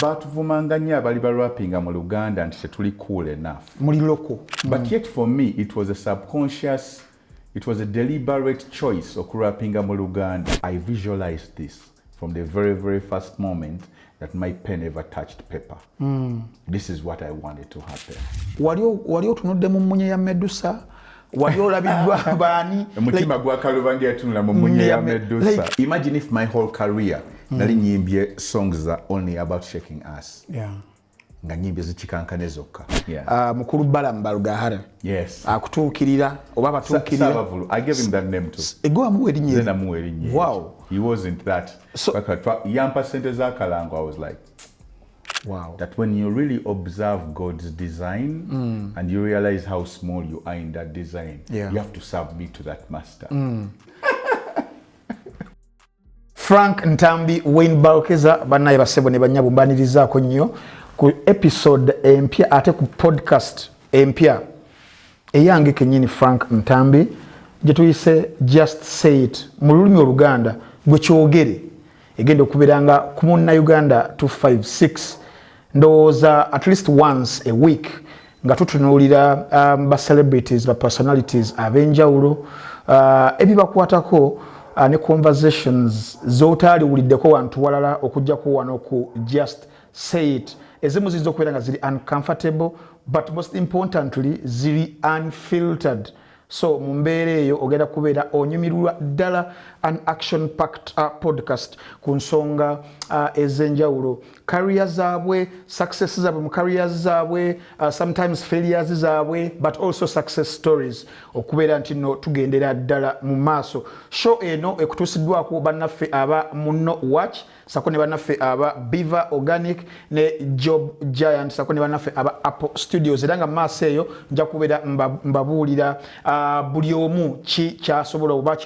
batuvumanganya abali rappinga mu Luganda nti tetuli cool enough. Muli loco. But yet for me it was a subconscious, it was a deliberate choice okurapinga mu Luganda. I visualized this from the very, very first moment that my pen ever touched paper. This is what I wanted to happen. Wali otunudde mu munye ya Medusa? Wali olabidwa bani? Mutima gwa Kalubangi yatunula mu munye ya Medusa. Imagine if my whole career nali nyimbye songs za only about shaking ass. Yeah. Nga nyimbye zikikankane zokka. Yeah. Mukulu Balamba Lugahara. Yes. Akutuukirira oba batuukirira. Sabavulu. I gave him that name too. Ego amuwe erinnya. Zena muwe erinnya. Wow. He wasn't that. So, yampa sente za Kalango, I was like, wow. That when you really observe God's design and you realize how small you are in that design, you have to submit to that master. Frank Ntambi, Wayne Balkeza, banaye basebo ne banyabo mbanirizaako nnyo ku episode empya ate ku podcast empya eyange kenyini Frank Ntambi gye tuyise Just Say It mu lulimi Oluganda gwe kyogere egenda okubeeranga ku Munnayuganda 256 ndowooza at least once a week nga tutunuulira ba celebrities ba personalities ab'enjawulo ebibakwatako ne conversations z'otaaliwuliddeko wantu walala okujjako wano ku Just Say It ezimu ziyinza okubeera nga ziri uncomfortable but most importantly ziri unfiltered. So mu mbeera eyo ogenda kubeera onyumirwa ddala an action packed podcast ku nsonga ez'enjawulo, career zaabwe, success zaabwe mu careers zaabwe, sometimes failures zaabwe, but also success stories okubeera nti no tugendera ddala mu maaso. Show eno ekutuusiddwako bannaffe aba Muno Watch sako ne bannaffe aba Beaver Organic ne Job Giant sako ne bannaffe aba Apple Studios. Era nga maaso eyo nja kubeera mbabuulira buli omu ki kyasobola oba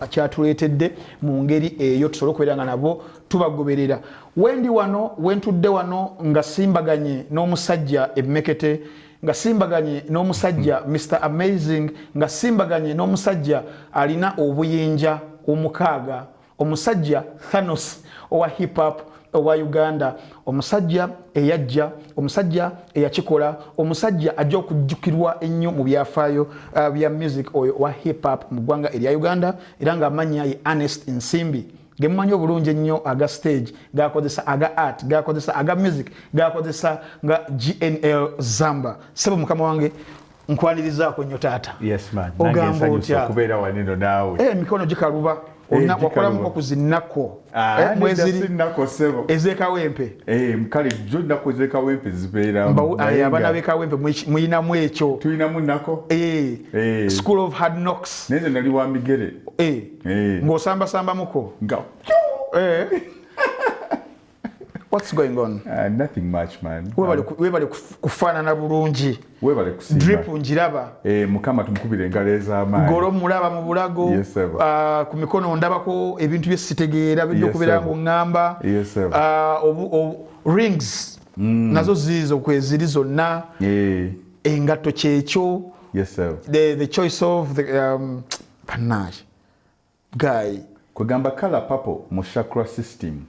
kyatuleetedde mu ngeri eyo tusobole okubeera nga nabo tubagoberera. Wendi wano wentudde wano nga simbaganye n'omusajja emmekete, nga simbaganye n'omusajja Mr. Amazing, nga simbaganye n'omusajja alina obuyinja omukaaga, omusajja Thanos owa hip hop owa Uganda, omusajja eyajja, omusajja eyakikola, omusajja ajja okujjukirwa ennyo mu byafaayo bya music oyo wa hip hop mu ggwanga erya Uganda, era nga amannya ye Ernest Nsimbi gemumanyi obulungi ennyo aga stage, gakozesa aga art, gakozesa aga music, gakozesa nga GNL Zamba. Sebo mukama wange nkwanirizaako nnyo taata. Yes man. Ogamba otya okubeera waneno naawe. Mikono gikaluba. Wakola muko zinako mweziri nako sebo ezekawempe mkali jo nako ezekawempe zibeera abana bekawempe muyina mwecho tuyina munako School of Hard Knocks neze nali wa migere ngosamba samba muko nga What's going on? Nothing much man. Webale kufaanana bulungi. Webale kusimba. Drip njiraba. Mukama tumukubire engalo ez'amaanyi. Golo mulaba mu bulago. Yes, ku mikono ndabako ebintu byesitegeera bidde okubeera ng'ongamba. Yes, rings. Nazo zizo kweziri zonna. Engatto kyekyo. Yes sir. The choice of the panache. Guy. Kwegamba color purple mu chakra system.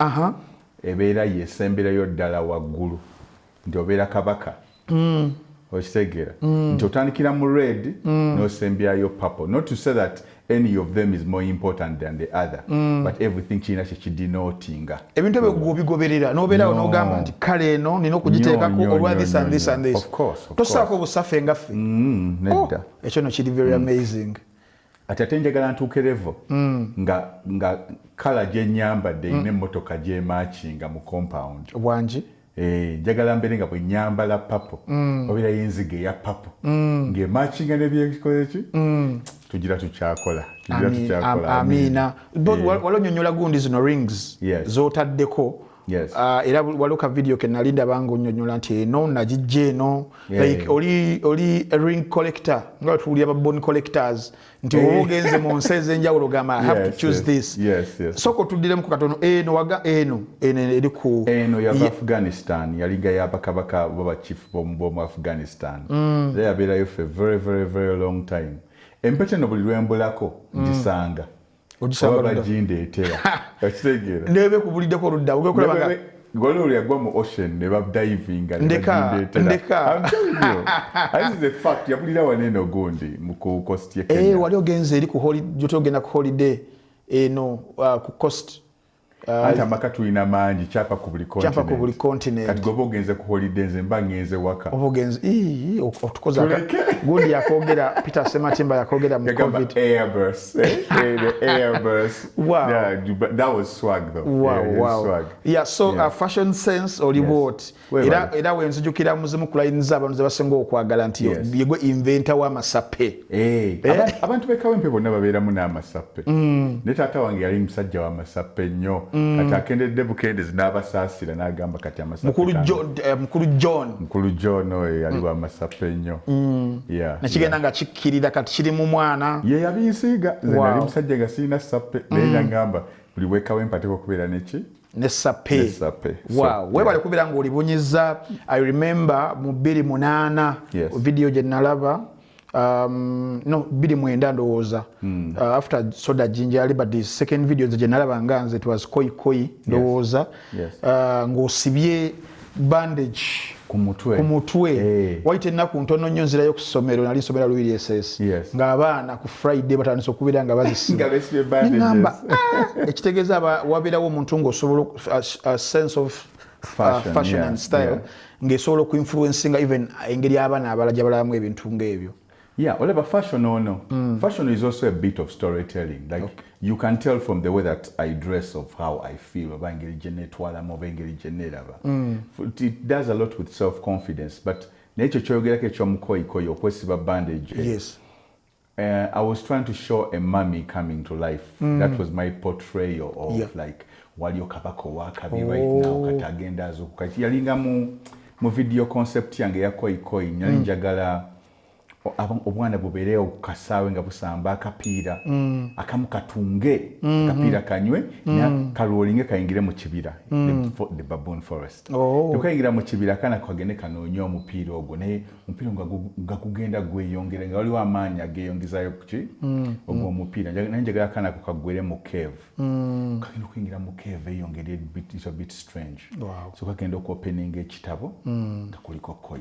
Ebeera yesemberayo ddala waggulu nti obeera kabaka okitegeera nti otandikira mu red n'osemberayo purple. Not to say that any of them is more important than the other but everything kirina kyekidenotinga ebintu ebyo bigoberera n'obeerawo n'ogamba nti kale eno nina okugiteekako olwa this and this and this. Of course. Tosaako obusafe ngaffe nedda ekyo no kiri very amazing. Ati ate njagala ntuuke level nga kala gyenyambadde ine emmotoka gyemakinga mu compound bwangi njagala mbeere nga bwe nyambala papo obeera y'enzige eya papo ng'emakinga nebyekoleki tugira tukyakola amiina. Waliwo nnyonnyola gundi zino rings z'otaddeko. Yes. Era waliwo ka video ke nali ndaba ng'onnyonnyola nti eno nagijja eno like oli a ring collector nga tuwulira Baboon collectors nti wowe ogenze mu nsi ez'enjawulo gamba I have to choose this. Soko tuddiremu ku katono eno waga eno eri ku eno ya Afghanistan yalinga y'abakabaka baba chief b'omu Afghanistan yabeerayo for a very very very long time. Empete no buli lwembulako gisanga ogisanga jindeetera okitegeera nebe kubuliddeko oludda ogekulaba ngolo yagwa mu ocean ne diving ndeka I'm telling you this is a fact yabulira waneno gondi mu coast ya Kenya wali ogenze eri ku holiday jotogenda ku holiday ku coast ata makatu ina manji chapa ku buli continent kati gobo ogenze ku holidays mbangenze waka ogenze otukoza gundi yakogera Peter Sematimba yakogera mu COVID Airbus the Airbus wow yeah that was swag though wow swag so fashion sense or what era wenzujukira muzimu kulayinza abantu zabasenga okwagala nti yegwe inventor wa masape abantu bekawempe bonna babeera mu n'amasape ne taata wange yali musajja wa masape nnyo kati akendedde bukendezi n'abasaasira n'agamba kati amasape mukulu John oyo yali wa masape nnyo nakigenda nga kikkirira kati kiri mu mwana ye yabinsiiga nze nali musajja nga sirina sape naye nagamba buli bwekawempe ateeka okubeera neki ne sape wow webale kubeera ng'olibunyiza I remember mu 2008 video gye nalaba no 2009 ndowooza after soda Jinjale but the second video gye nalaba nga nze it was koi ndowooza ng'osibye bandage ku mutwe waite ennaku ntono nnyo nzirayo ku ssomero nali nsomera Lubiri SS ng'abaana ku Friday batandise okubeera nga bazisiba ekitegeeza wabeerawo omuntu ng'osobola sense of fashion and style ng'esobola okuinfluencinga even engeri abaana abalala gye balalamu ebintu ng'ebyo. Whatever fashion or no. Fashion is also a bit of storytelling. Like you can tell from the way that I dress of how I feel. It does a lot with self-confidence. But bandage. Yes. I was trying to show a mummy coming to life. That was my portrayal of like waliyo kabako wakabi right now katagenda zo kati yalinga mu video concept yange ya koi nyali njagala obwana bubeereo kasaawe nga busamba akapiira akamu katunge akapiira kanywe na kaloolinge kayingire mu kibira the Baboon Forest tukayingira mu kibira kana kwagene kanonyo omupiira ogwo naye omupiira ngakugenda gweyongere nga waliwo amaanyi ageyongezayo kuki ogwo omupiira njagala kana kukagwere mu cave kagenda okuyingira mu cave eyongere a bit strange so kagenda okuopeninga ekitabo nga kuliko koi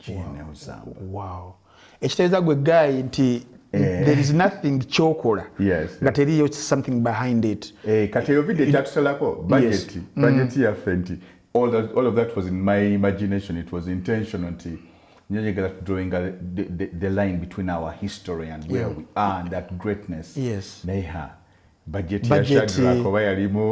GNL Zamba ekitegeeza gwe guy nti there is nothing chokola nga teriyo something behind it kati eyo video kyatusalako budget yaffe nti all of that was in my imagination. It was intentional nti njagala drawing the line between our history and where we are and that greatness neha budget ya Shadrach oba yalimu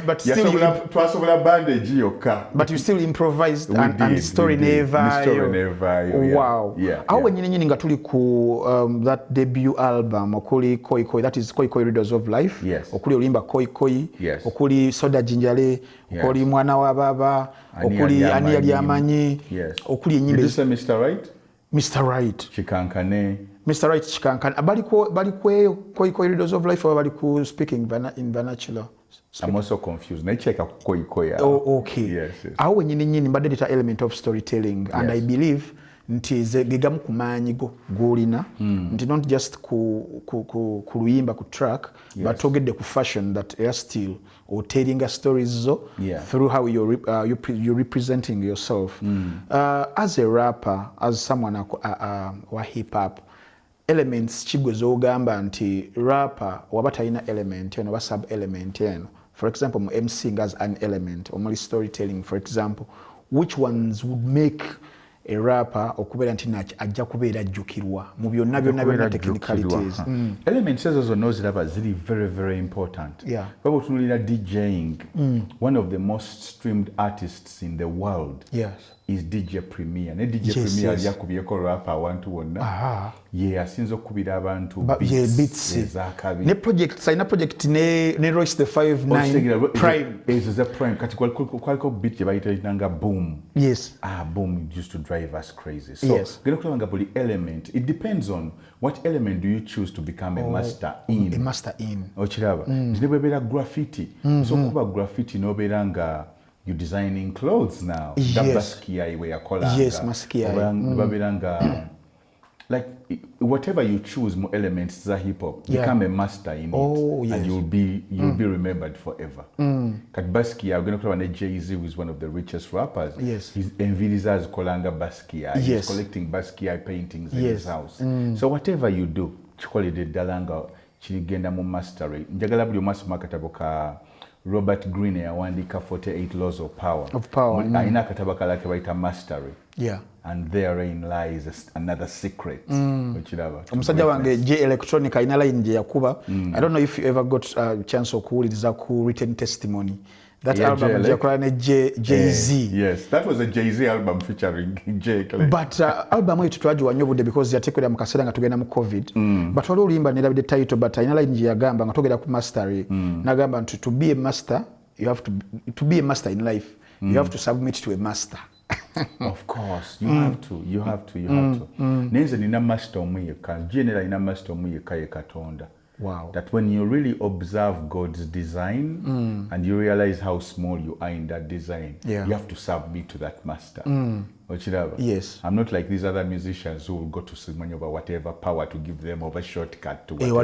but still twasobola bandage yokka but you still improvised and story never wow aho nyine nga tuli ku that debut album okuli koi that is koi Readers of Life okuli olimba koi okuli soda Jinjale okuli mwana wa baba okuli ani yali amanyi okuli enyimbe Mr. Right chikankane Mr. Right chikankane bali kweyo koi Readers of Life bali ku speaking in vernacular. I'm also confused. Na cheka koi. Okay. Yes. Aho nyine mbadde data element of storytelling and I believe nti ze gegamu kumanyi golina nti not just ku luyimba ku track but togedde ku fashion that are still or telling stories through how you're representing yourself as a rapper, as someone wa hip hop elements chigwezo ogamba nti rapper wabatayina element eno ba sub element eno for example MC as an element or storytelling for example which ones would make a rapper okubeera nti ajja kubeera ajjukirwa mu byonna technicalities elements ezo noziraba ziri very very important baba tunulira DJing one of the most streamed artists in the world is DJ Premier ne DJ Premier yakubyeko rapper abantu wonna asinzo kubira abantu beats ne project ina project ne Royce the 59 Prime is a Prime kati kwaliko beat yabayitanga Boom Boom used to drive us crazy so gena kulanga buli element it depends on what element do you choose to become a master in ochiraba ndibebera graffiti so kuba graffiti no beranga you designing clothes now that baskia iwe yakolanga maskia babiranga like whatever you choose more elements za hip hop become a master in it and you'll be remembered forever. Kat Basquiat ugenda kulaba ne Jay-Z who is one of the richest rappers. He's enviriza azikolanga Basquiat. He's collecting Basquiat paintings in his house. So whatever you do chikolede ddala nga kirigenda mu mastery. Njagala buli omasoma akatabo ka Robert Greene yawandiika 48 Laws of Power. Alina akatabo kalake bayita mastery. And therein lies another secret. Omusajja wange J Electronic alina line gye yakuba. I don't know if you ever got a chance okuwuliriza ku Written Testimony. That album yakola ne Jay-Z. Yes, that was a Jay-Z album featuring J. But album eyo twagiwa nnyo budde because yateekera mu kaseera nga tugenda mu COVID. But wali olimba ne the title but alina line gye yagamba nga togera ku mastery. Nagamba nti to be a master, you have to be a master in life. You have to submit to a master. Of course, you have to. Nenze nina master omuyeka, GNL ina master omuyeka ye Katonda. Wow. That when you really observe God's design and you realize how small you are in that design, you have to submit to that master. Yes. I'm not like these other musicians who will go to Simon over whatever power to give them over shortcut to whatever.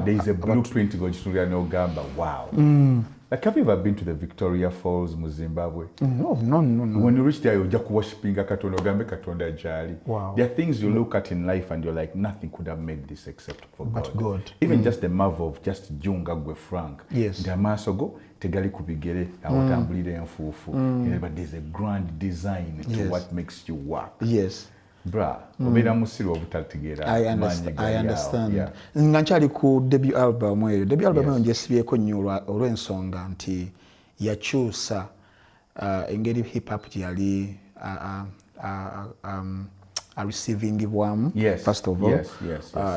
There is a blueprint to go to Uganda. Wow. Like, have you ever been to the Victoria Falls in Zimbabwe? No. When you reach there, you're just worshiping Katonda Jali. Wow. There are things you look at in life and you're like, nothing could have made this except for God. Even just the marvel of just Junga Gwe Frank. Yes. Ndamasogo, tegali kubigere, awatambulire enfufu. But there's a grand design to what makes you work. Yes. Bra, obera musiru obutategera. I understand. Nga nkyali ku debut album eyo. Debut album eyo ngyesibyeko nnyo olw'ensonga nti yakyusa engeri hip hop gyali receivingibwamu first of all.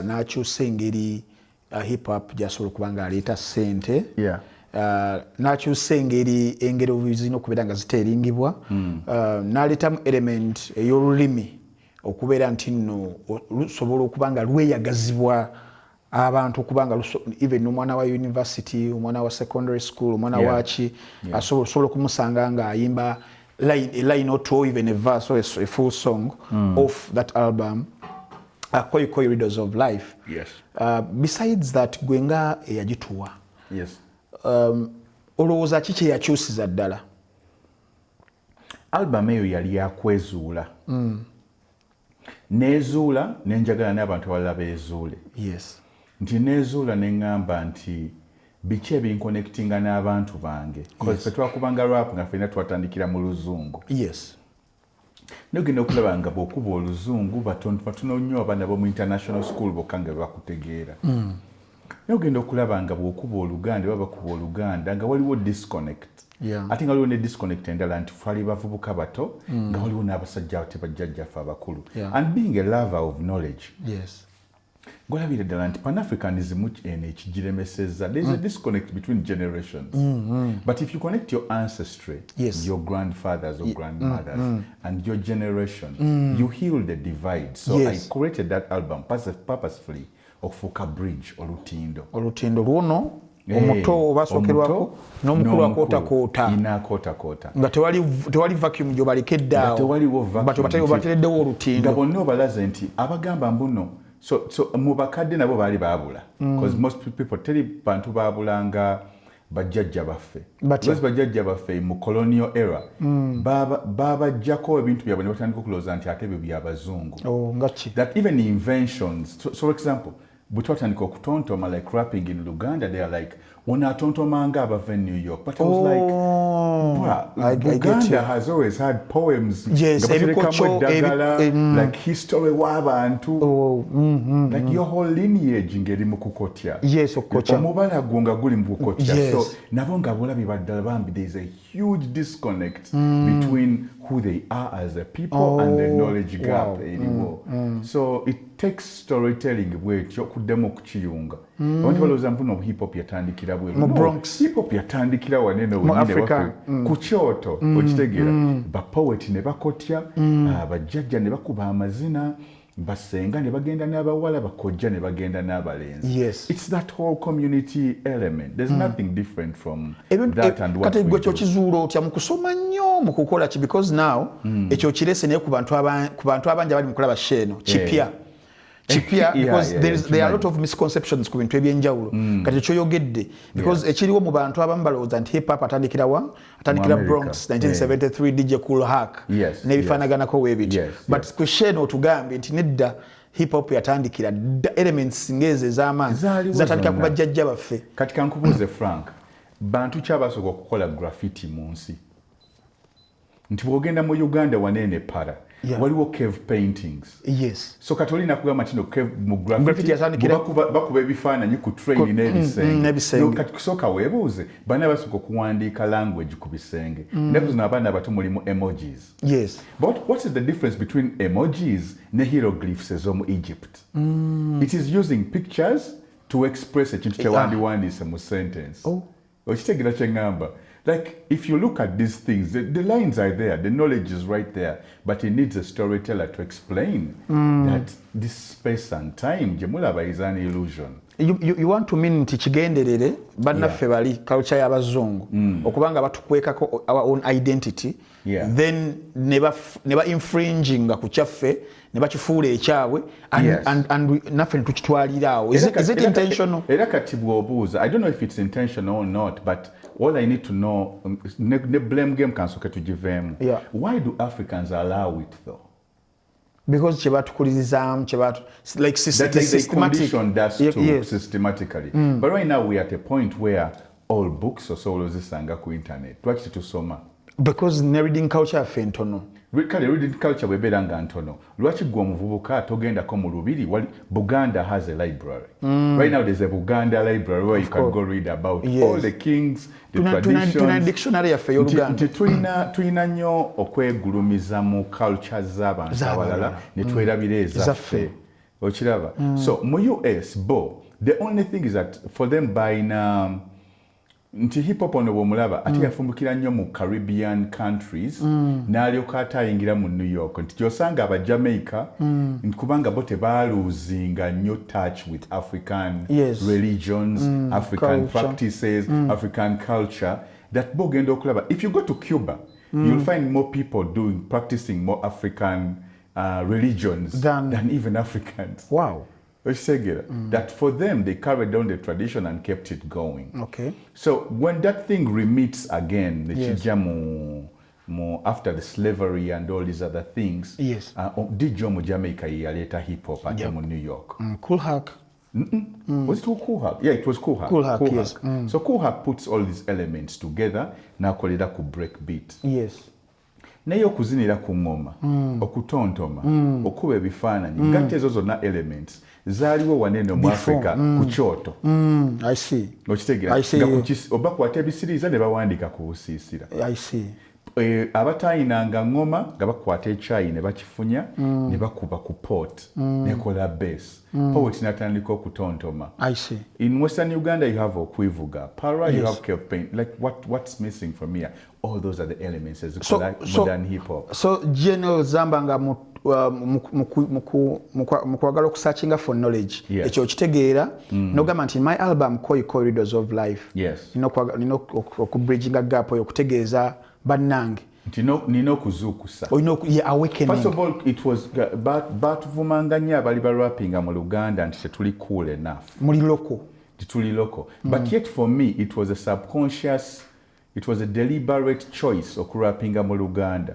N'akyusa engeri hip hop gyasobola okuba nga aleeta ssente. N'akyusa engeri zirina okubeera nga ziteeringibwa. N'aleetamu element ey'olulimi okubeera nti nno lusobola okuba nga lweyagazibwa abantu okuba nga even omwana wa university, omwana wa secondary school, omwana waki asobola okumusanga nga ayimba a line or two, even a verse or a full song of that album, Koi Koi Riddles of Life. Besides that, gwe nga eyagituwa, olowooza ki kye yakyusiza ddala? Album eyo yali yakwezuula. Nezuula nenjagala n'abantu abalala beezuule. Nti nezuula neŋŋamba nti biki ebinconnectinga n'abantu bange. Because twakubanga rap nga ffenna twatandikira mu luzungu. Nogenda okulaba nga bw'okuba oluzungu batono nnyo abaana b'omu international school bokka nga bakutegeera. Nogenda okulaba nga bw'okuba oluganda baba bakuba oluganda nga waliwo disconnect. Ate nga waliwo ne disconnect endala nti twali bavubuka bato nga waliwo n'abasajja ate bajjajjaffe abakulu. And being a lover of knowledge. Gwalabira ddala nti Pan-Africanism eno ekigiremesezza. There is a disconnect between generations. But if you connect your ancestry, your grandfathers or grandmothers, and your generation, you heal the divide. So I created that album purposefully okufuuka bridge olutindo luno omuto obasookerwako n'omukulu akootakoota nga tewali vacuum gy'obalekeddeawo batereddewo olutindo nga bonna obalaze nti abagamba mbuno so mu bakadde nabo baali baabula because most people teri bantu baabulanga bajjajja baffe bajjajja baffe mu colonial era babajjako ebintu byabwe ne batandika okulowooza nti ate ebyo byabazungu. That even inventions, so for example, butwatandika okutontoma like rapping in Luganda, they are like onatontomanga abava in New York, but I was like Uganda has always had poems like history w'abantu, like your whole lineage ngeri mu kukotya omubala gwo nga guli mu kukotya. So nabo nga bulabi baddala bambi there is a huge disconnect between who they are as a people and the knowledge gap eriwo. So it takes storytelling bwekyo okuddemu okukiyunga. Abantu balowooza mpuno hip hop yatandikira bwe mu Bronx. Hip hop yatandikira wanene obunene waffe ku Kyoto okitegeera. Ba poet ne bakotya, abajjajja ne bakuba amazina, basenga ne bagenda n'abawala bakojja ne bagenda n'abalenzi. Yes. It's that whole community element. There's nothing different from that and what kati we gwe do. kizuulo otya mu kusoma nnyo mu kukola ki because now ekyo kirese naye ku bantu abangi abali mu kulaba sheeno kipya because there are a lot of misconceptions ku bintu ebyenjawulo kati kyoyogedde because ekiriwo mu bantu abamu balowooza nti hip hop atandikira Bronx 1973 DJ Kool Herc n'ebifaanaganako weebityo but ku sheeno otugambye nti nedda hip hop yatandikira elements ngeze ez'amaanyi zatandika ku bajjajja baffe. Kati kankubuuze Frank, bantu ki abasooka okukola graffiti mu nsi? Nti bw'ogenda mu Uganda wanene para waliwo cave paintings. Yes. So katolina kugamba kino cave mu graffiti bakuba ebifaananyi ku train n'ebisenge. Kati kusooka weebuuze bana basooka okuwandiika language ku bisenge. Ennaku zino abaana abato mulimu emojis. Yes. But what is the difference between emojis ne hieroglyphs ez'omu Egypt? It is using pictures to express ekintu kyewandiwandiise mu sentence. Okitegeera kye ngamba? Like, if you look at these things, the lines are there, the knowledge is right there, but it needs a storyteller to explain that this space and time, Jemulaba, is an illusion. You want to mean nti kigenderere bannaffe bali culture y'abazungu okubanga batukwekako our own identity then never infringing ku kyaffe ne bakifuula ekyabwe and naffe ne tukitwaliraawo. Is it intentional? Era kati bw'obuuza, I don't know if it's intentional or not, but all I need to know, ne blame game kansoke tugiveemu. Why do Africans allow it though? Because chebatukulizizam like systematic condition does too systematically. But right now we are at a point where all books or so zisanga ku internet twaki tusoma because ne reading culture fentono kale reading culture bwebera nga ntono lwaki gwa omuvubuka togendako mu lubiri Buganda has a library. Right now there's a Buganda library where you can go read about all the kings, the traditions. Tuna dictionary yafe y'Oluganda. Tulina nnyo okwegulumiza mu culture z'abantu abalala ne twerabira ezaffe. Okiraba? So mu US the only thing is that for them buying nti hip hop ono bw'omulaba ate yafumbukira nnyo mu Caribbean countries n'alyoka atayingira mu New York nti gy'osanga aba Jamaica kubanga bo tebaaluuzinga nnyo touch with African religions, African practices, African culture that bo genda okulaba. If you go to Cuba you'll find more people practicing more African religions than even Africans. Wow. That for them they carried on the tradition and kept it going. Okay. So when that thing remits again, the Chijamu after the slavery and all these other things, did Jomo Jamaica later hip hop at New York? Kool Herc. Was it Kool Herc? Yeah, it was Kool Herc. Kool Herc, yes. So Kool Herc puts all these elements together. Now call it a break beat. Yes. Naye okuzinira ku ngoma, okutontoma, okuba ebifaananyi, ngatte ezo zonna elements zaaliwo wanene mu Africa ku kyoto. I see. Okitegeera oba kwata ebisiriiza ne bawandiika ku busiisira. I see. Abataayinanga ngoma nga bakwata ekyayi ne bakifunya ne bakuba ku pot nekola bass. Poet natandika okutontoma. I see. In Western Uganda you have okwivuga. Para you have cave paint. Like what's missing from here? All those are the elements as modern hip hop. So GNL Zamba nga mukwagala okusearchinga for knowledge. Ekyo kitegeera nogamba nti my album Corridors of Life. Yes. Nino okubridginga gap oyo okutegeeza bannange. Nino kuzukusa. Awakening. First of all, it was batuvumanga nnyo abali rappinga mu Luganda nti tetuli cool enough. Muli local. Tituli local. But yet for me it was a subconscious, it was a deliberate choice okurappinga mu Luganda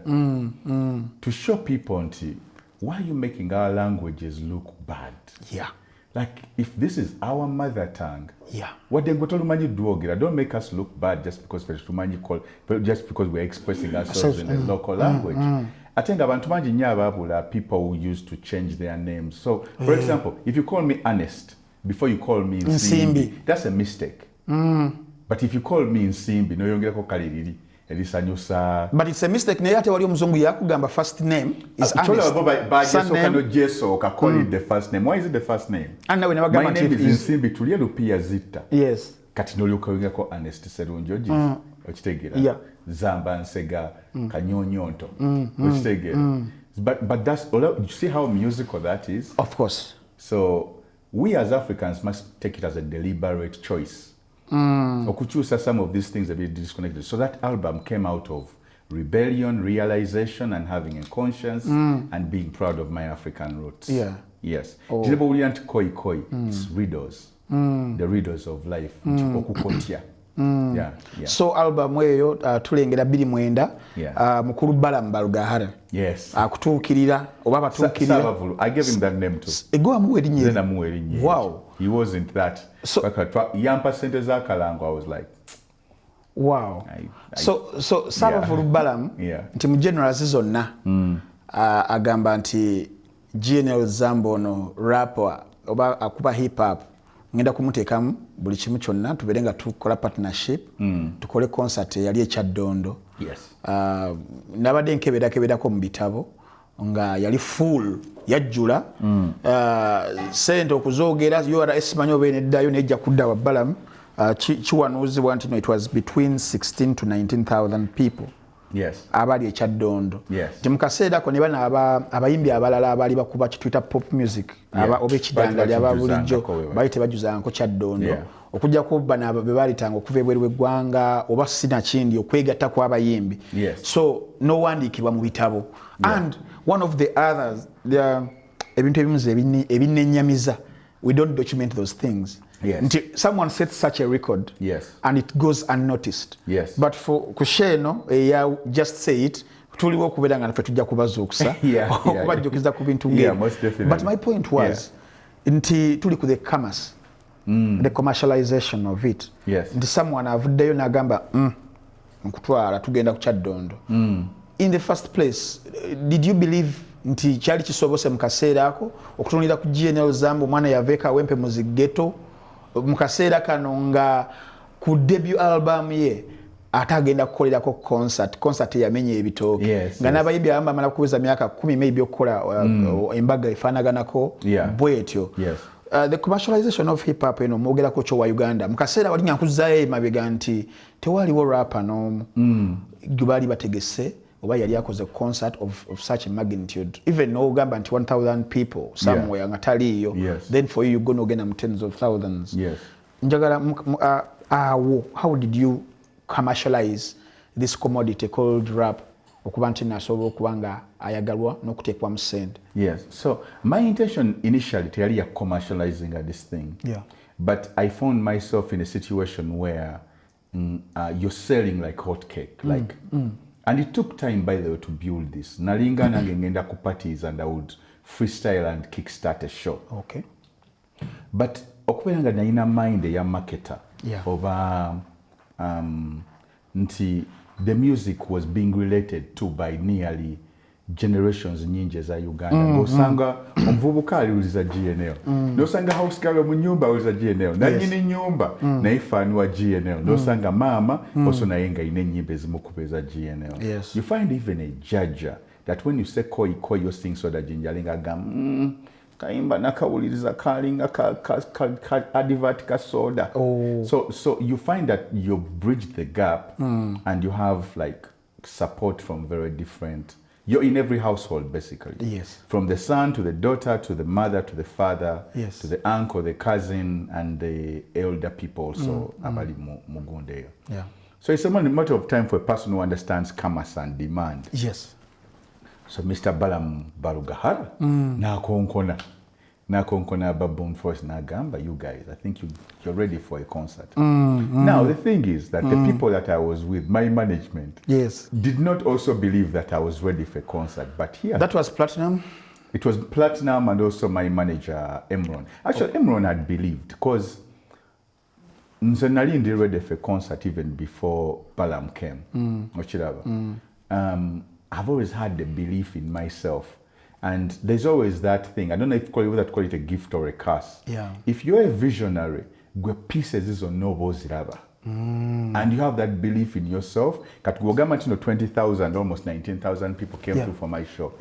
to show people nti why are you making our languages look bad? Yeah. Like if this is our mother tongue, what don't make us look bad just because we're expressing ourselves in a local language. I think abantu bangi nnyo abaabula people who used to change their names. So for example, if you call me Ernest before you call me Nsimbi, that's a mistake. But if you call me Nsimbi noyongerako kaliriri elisanyusa. But it's a mistake naye ate wali omuzungu yakugamba first name is Ernest. Call it the first name. Why is it the first name? And now my name is Nsimbi tulie lupia zita. Yes. Kati nolyoka yongako Ernest Serunjoji. Okitegeera. Zamba Nsega Kanyonyonto. Okitegeera. But that's, you see how musical that is? Of course. So we as Africans must take it as a deliberate choice. Okuchusa some of these things a bit disconnected. So that album came out of rebellion, realization, and having a conscience, and being proud of my African roots. Yeah. Yes. It's riddles. The riddles of life. Okukotia. Yeah. So album eyo tulengera 29 mukulu Balam Balugahara. Yes. Akutuukirira oba batuukirira. Savavulu. I gave him that name too. Ego amuwe erinnya. Then amuwe erinnya. Wow. He wasn't that. So yampa sente za kalango, I was like, wow. So Savavulu Balam nti mu generals zonna agamba nti GNL Zamba ono rapper oba akuba hip hop ngenda kumuteekamu buli kimu kyonna tubeerenga tukola partnership tukole concert yali ekyaddondo. Yes. Nabadde nkebedakeberako mu bitabo nga yali full yajjula sente okuzoogera URS manyi oba eneddayo nejja kudda wa Balam kiwanuuzibwa nti it was between 16 to 19,000 people. Yes. Abali ekyaddondo. Yes. Mu kaseera ko ne bana abayimbi abalala abali bakuba kituyita pop music oba ekidandali aba bulijjo bali tebajuzanko kyaddondo okujjako bana be balitanga okuva ebweru w'eggwanga oba sina kindi okwegatta kw'abayimbi. So no wandiikibwa mu bitabo. And one of the others, ebintu ebimu ebinennyamiza, we don't document those things. Until someone sets such a record, and it goes unnoticed. But for kusheno just say it tuliwo okubeera nga naffe tujja kubazuukusa okubajjukiza ku bintu ng'ebyo. But my point was nti tuli ku the commerce, the commercialization of it. Nti someone avuddeyo n'agamba nkutwala tugenda ku kyaddondo. In the first place, did you believe nti kyali kisobose mu kaseera ako okutunulira ku GNL Zamba omwana yaveeka awempe mu ziggeto mu kaseera kano nga ku debut album ye ate agenda kukolerako concert yamenya ebitooke nga n'abayimbi abamu bamala kuweza myaka 10 maybe okukola embaga efaanaganako bwetyo. The commercialization of hip hop eno mwogerako kyo wa Uganda mu kaseera wali nga nkuzaayo emabega nti tewaliwo rapper n'omu gwe baali bategese oba yali akoze concert of such a magnitude, even no gamba nti 1,000 people somewhere nga taliyo, then for you gonna ogenda mu tens of thousands. Njagala how did you commercialize this commodity called rap okuba nti nasobola okuba nga ayagalwa n'okuteekwa mu ssente? So my intention initially teyali ya commercializing this thing, but I found myself in a situation where you're selling like hot cake, and it took time, by the way, to build this. Nalinga nange ngenda ku parties and I would freestyle and kickstart a show. But okubeera nga nalina mind ya marketer oba nti the music was being related to by nearly generations nyingi za Uganda. Ng'osanga omuvubuka aliwuliza GNL. N'osanga house girl mu nyumba aliwuliza GNL. Nannyini nyumba naye faanibwa GNL. N'osanga maama also naye nga alina ennyimba ezimu kubeeza GNL. You find even a judge that when you say koi you're seeing soda Jinjale ng'agamba kayimba nakawuliriza kalinga ka advert ka soda. So you find that you bridge the gap and you have like support from very different. You're in every household, basically. From the son to the daughter to the mother to the father to the uncle, the cousin, and the elder people also. So it's a matter of time for a person who understands commerce and demand. So Mr. Balam Balugahara, nakonkona Baboon Forest Nagamba, you guys, I think you're ready for a concert. Now the thing is that the people that I was with, my management, did not also believe that I was ready for a concert. But here, that was Platinum. It was Platinum and also my manager Emron. Actually, Emron had believed because Nzenali ndi ready for a concert even before Balam came. I've always had the belief in myself. And there's always that thing. I don't know if whether to call it a gift or a curse. If you're a visionary, pieces is on noble ziraba. And you have that belief in yourself. Kat Gogama 20,000, almost 19,000 people came through for my show.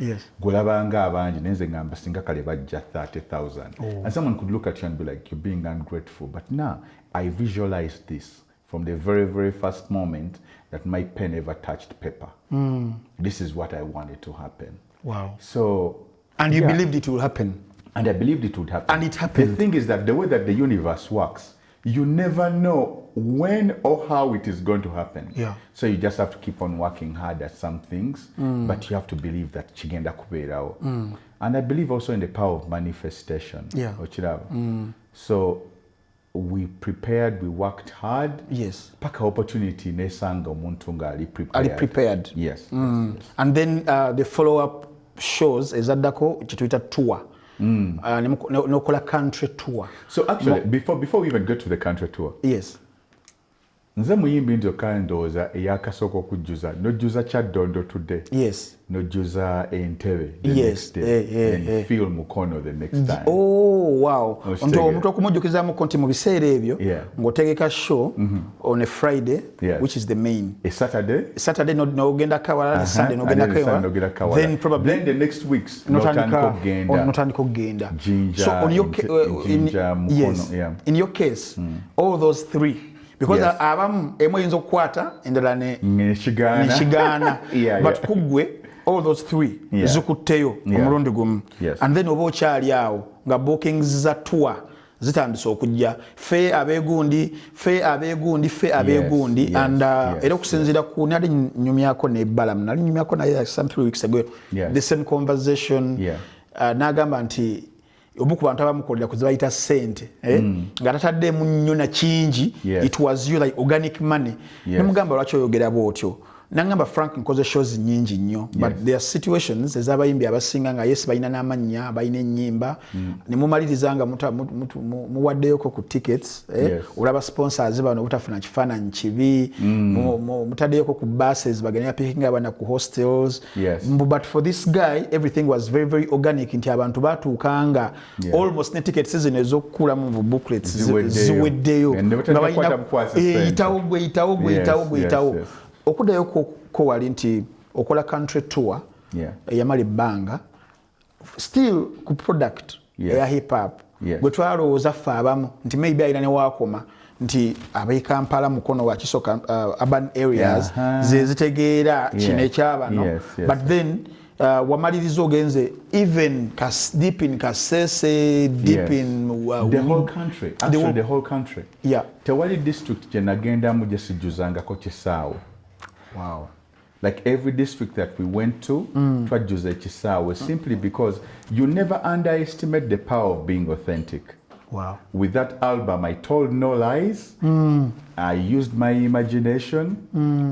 Golabanga abanji nenze ngamba singa kale bajja 30,000. And someone could look at you and be like, you're being ungrateful. But now I visualized this from the very, very first moment that my pen ever touched paper. This is what I wanted to happen. Wow. So, and you believed it will happen? And I believed it would happen. And it happened. The thing is that the way that the universe works, you never know when or how it is going to happen. Yeah. So you just have to keep on working hard at some things, but you have to believe that chigenda kubeerawo. And I believe also in the power of manifestation. Yeah. So we prepared, we worked hard. Yes. Paka opportunity nesanga omuntu nga ali prepared. Ali prepared. Yes. And then the follow-up shows ezaddako kyetuyita tour. Nokola country tour. So actually, before we even get to the country tour, yes, nze muyimbi nzokka ndowooza eyakasooka okujjuza nojjuza Kyaddondo today. Yes. Nojjuza Entebbe the yes. next day. And feel Mukono the next time. Oh wow. Omuntu okumujjukizaamu nti mu biseera ebyo ng'otegeka show on a Friday, which is the main. A Saturday n'ogenda Kawala, Sunday n'ogenda Kawala. Then probably the next weeks n'otandika okugenda. Jinja, so on your Mukono, in your case, all those three. Because abamu emu eyinza okukwata endala nekigaana but kuggwe all those three zikutteyo omulundi gumu. And then oba okyali awo nga bookings za tour zitandise okujja fe abeegundi and era okusinziira ku nali nyumyako nebbalamu nali nyumyako naye some 3 weeks ago the same conversation n'agamba nti obu ku bantu abamukolera kuziba bayita ssente nga tataddemu nnyo na kingi. It was you like organic money. Nemugamba lwaki oyogera bwotyo nangamba Frank nkoze shows nyingi nnyo but there are situations ez'abayimbi abasinga nga yes balina n'amannya balina ennyimba ne mumaliriza nga muwaddeyoko ku tickets olaba sponsors bano obutafuna kifaananyi kibi mutaddeyoko ku buses bagenda picking abana ku hostels but for this guy everything was very very organic nti abantu batuukanga almost ne tickets zino ez'okukulamu mu booklets ziweddeyo nga balina itawo okuddayo ko wali nti okola country tour eyamala ebbanga still ku product eya hip hop gwe twalowooza ffe abamu nti maybe ayina ne waakoma nti ab'e Kampala Mukono wa Kisoka urban areas zezitegeera kino ekyabano but then wamaliriza ogenze even deep in Kasese deep in the whole country actually the whole country tewali district gye nagendamu gye sijjuzangako kisaawe. Wow. Like every district that we went to, twajjuza ekisaawe simply because you never underestimate the power of being authentic. Wow. With that album, I told no lies. I used my imagination.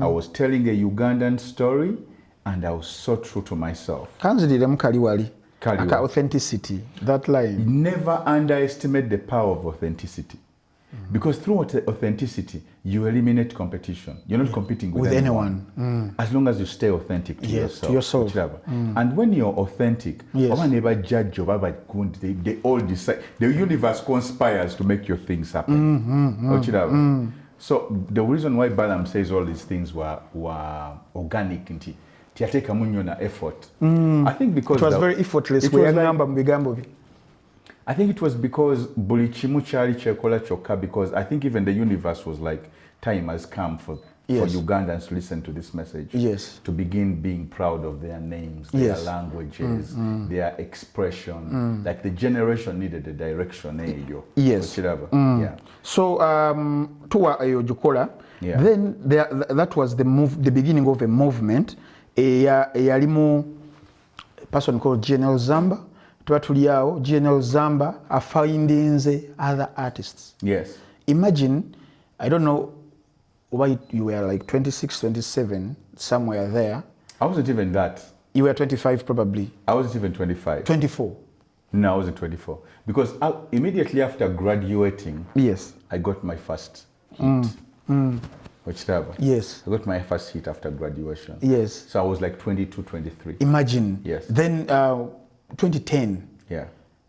I was telling a Ugandan story, and I was so true to myself. Kanziriremu kaliwali. Authenticity. That line. Never underestimate the power of authenticity. Because through authenticity, you eliminate competition. You're not competing with anyone. As long as you stay authentic to yourself. And when you're authentic, they all decide. The universe conspires to make your things happen. So the reason why Balaam says all these things were organic, effort. I think because it was very effortless. I think it was because buli kimu kyali kyekola kyokka because I think even the universe was like, time has come for Ugandans to listen to this message. To begin being proud of their names, their languages, their expression. Like the generation needed a direction. So tour eyojukola. Then that was the beginning of a movement. Eyalimu a person called GNL Zamba. Tuliao, GNL Zamba are finding other artists. Imagine, I don't know why you were like 26, 27, somewhere there. I wasn't even that. You were 25 probably. I wasn't even 25. 24. No, I wasn't 24. Because immediately after graduating, I got my first hit. Yes. I got my first hit after graduation. So I was like 22, 23. Imagine. Then 2010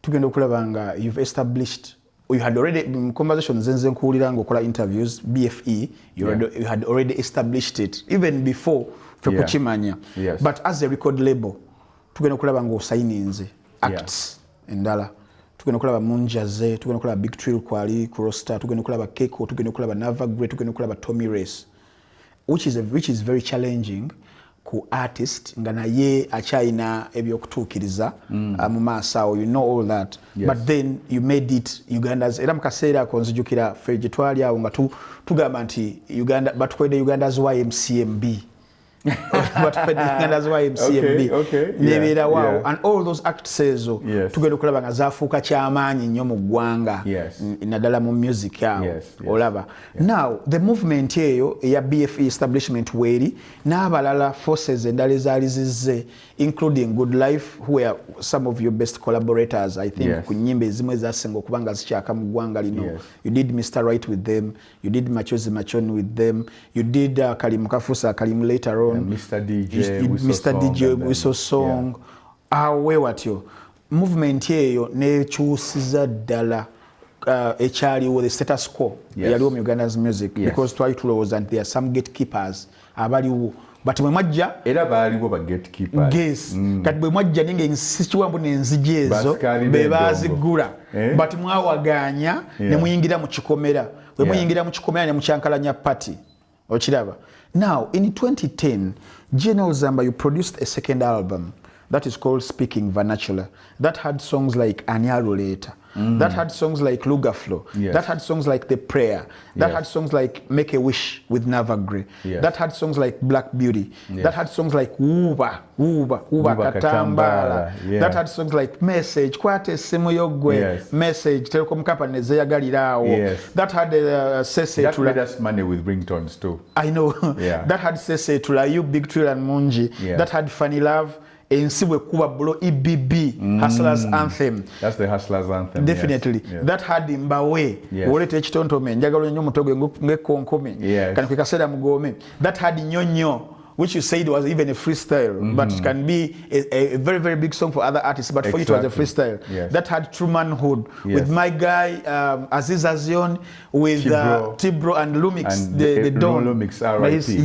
tugenda okulaba nga you've established, you had already conversations nze nkuwulira ng'okola interviews BFE, you had already established it even before tukukimanya. But as a record label tugenda okulaba ng'osayininze acts endala tugenda kulaba Munjaze, tugenda kulaba Big Trill kwali ku roster, tugenda kulaba Keko, tugenda kulaba Nava Gray, tugenda kulaba Tommy Race, which is very challenging ku artist nga naye achaina ebyokutuukiriza mu maaso awo, you know all that. Yes. But then you made it Uganda's era mukaseera konzijukira feje twali awo nga tugamba nti Uganda batukwede Uganda's YMCMB Uganda's YMCMB nebeera wow. And all those acts ezo tugenda kulaba nga zaafuuka kyamaanyi nnyo mu ggwanga naddala mu music awo olaba. Now the movement eyo eya BFE establishment weri n'abalala forces endala ezaali zizze including Good Life who were some of your best collaborators I think ku nnyimba ezimu ezasinga okuba nga zikyaka mu ggwanga lino. You did Mr. Right with them, you did Machozi Machoni with them, you did Kalimu Kafusa Kalimu later on, Mr. DJ Whistle Song. Awe watyo movement eyo nekyusiza ddala ekyaliwo the status quo yaliwo mu Uganda's music because twali tulowooza nti there are some gatekeepers abaliwo but bwe mwajja era baaliwo ba gatekeepers kati bwe mwajja ninge sikiwambu n'enzigi ezo be baazigula but mwawaganya ne muyingira mu kikomera bwe muyingira mu kikomera ne mukyankalanya party okiraba. Now in 2010 GNL Zamba you produced a second album that is called Speaking Vernacular that had songs like Anyaluleta, that had songs like Lugaflow, that had songs like The Prayer, that had songs like Make a Wish with Navagre, that had songs like Black Beauty, that had songs like Uba Katambala, that had songs like Message, Kwate Simuyogwe, Message, Telecom Company Zeyagalirawo, that had Sese that Tula. made us money with ringtones too. I know. That had Sese Tula, You Big Trill and Munji, that had Funny Love. Ensiwe kuba blo EBB Hustlers Anthem. That's the Hustlers Anthem. Definitely. That had Mbawe. Wolete chitonto njagalo nnyo mutogo ngekonkome. Kan kwikasera mugome. That had Nyonyo, which you said was even a freestyle, but it can be a very, very big song for other artists, but for you it was a freestyle. That had True Manhood with my guy Aziz Azion with Tibro and Lumix, and the Don. Lumix, R.I.P.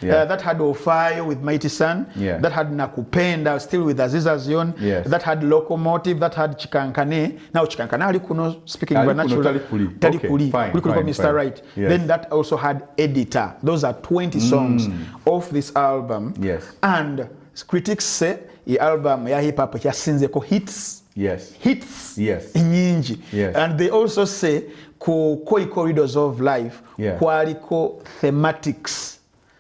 That had Ofayo with Mighty Sun. That had Nakupenda still with Aziz Azion. That had Locomotive. That had Chikankane. Now Chikankane ali kuno speaking vernacular. Talikuli. Mr. Right. Then that also had Editor. Those are 20 songs of this album. And critics say the album ya hip hop yasinzeko hits. Hits. Nyingi. And they also say ku Koi Corridors of Life kwaliko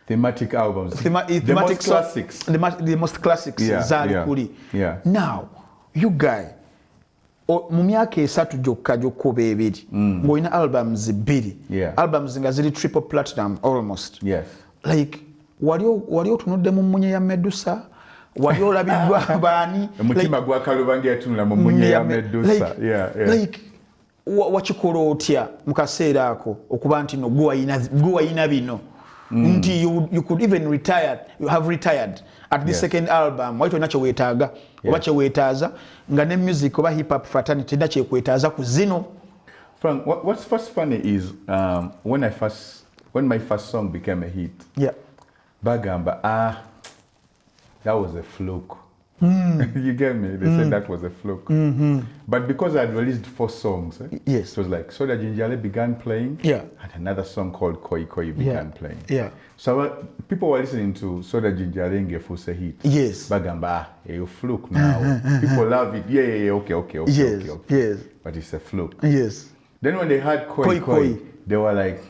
thematic albums. The most classics. The most classics zali kuli. Now, you guy mu myaka esatu gyokka gyokkuba ebiri ng'olina albums bbiri. Albums nga ziri triple platinum almost. Like wali otunudde mu mmunye ya Medusa, wali olabiddwa baani omutima gwa Kalubangi yatunula mu mmunye ya Medusa. Like wakikola otya mu kaseera ako okuba nti no gwe wayina bino nti you could even retire, you have retired at the second album wali tolina kyeweetaaga oba kyeweetaaza nga ne music oba hip hop fraternity tedda kyekwetaaza ku zino. Frank, what's first funny is when my first song became a hit, bagamba that was a fluke. You get me? They said that was a fluke. But because I had released 4 songs, it was like Soda Jinjale began playing, and another song called Koi Koi began playing. So people were listening to Soda Jinjale and Gefuse hit. Bagamba, a fluke now. People love it. Okay. But it's a fluke. Then when they heard Koi Koi, they were like,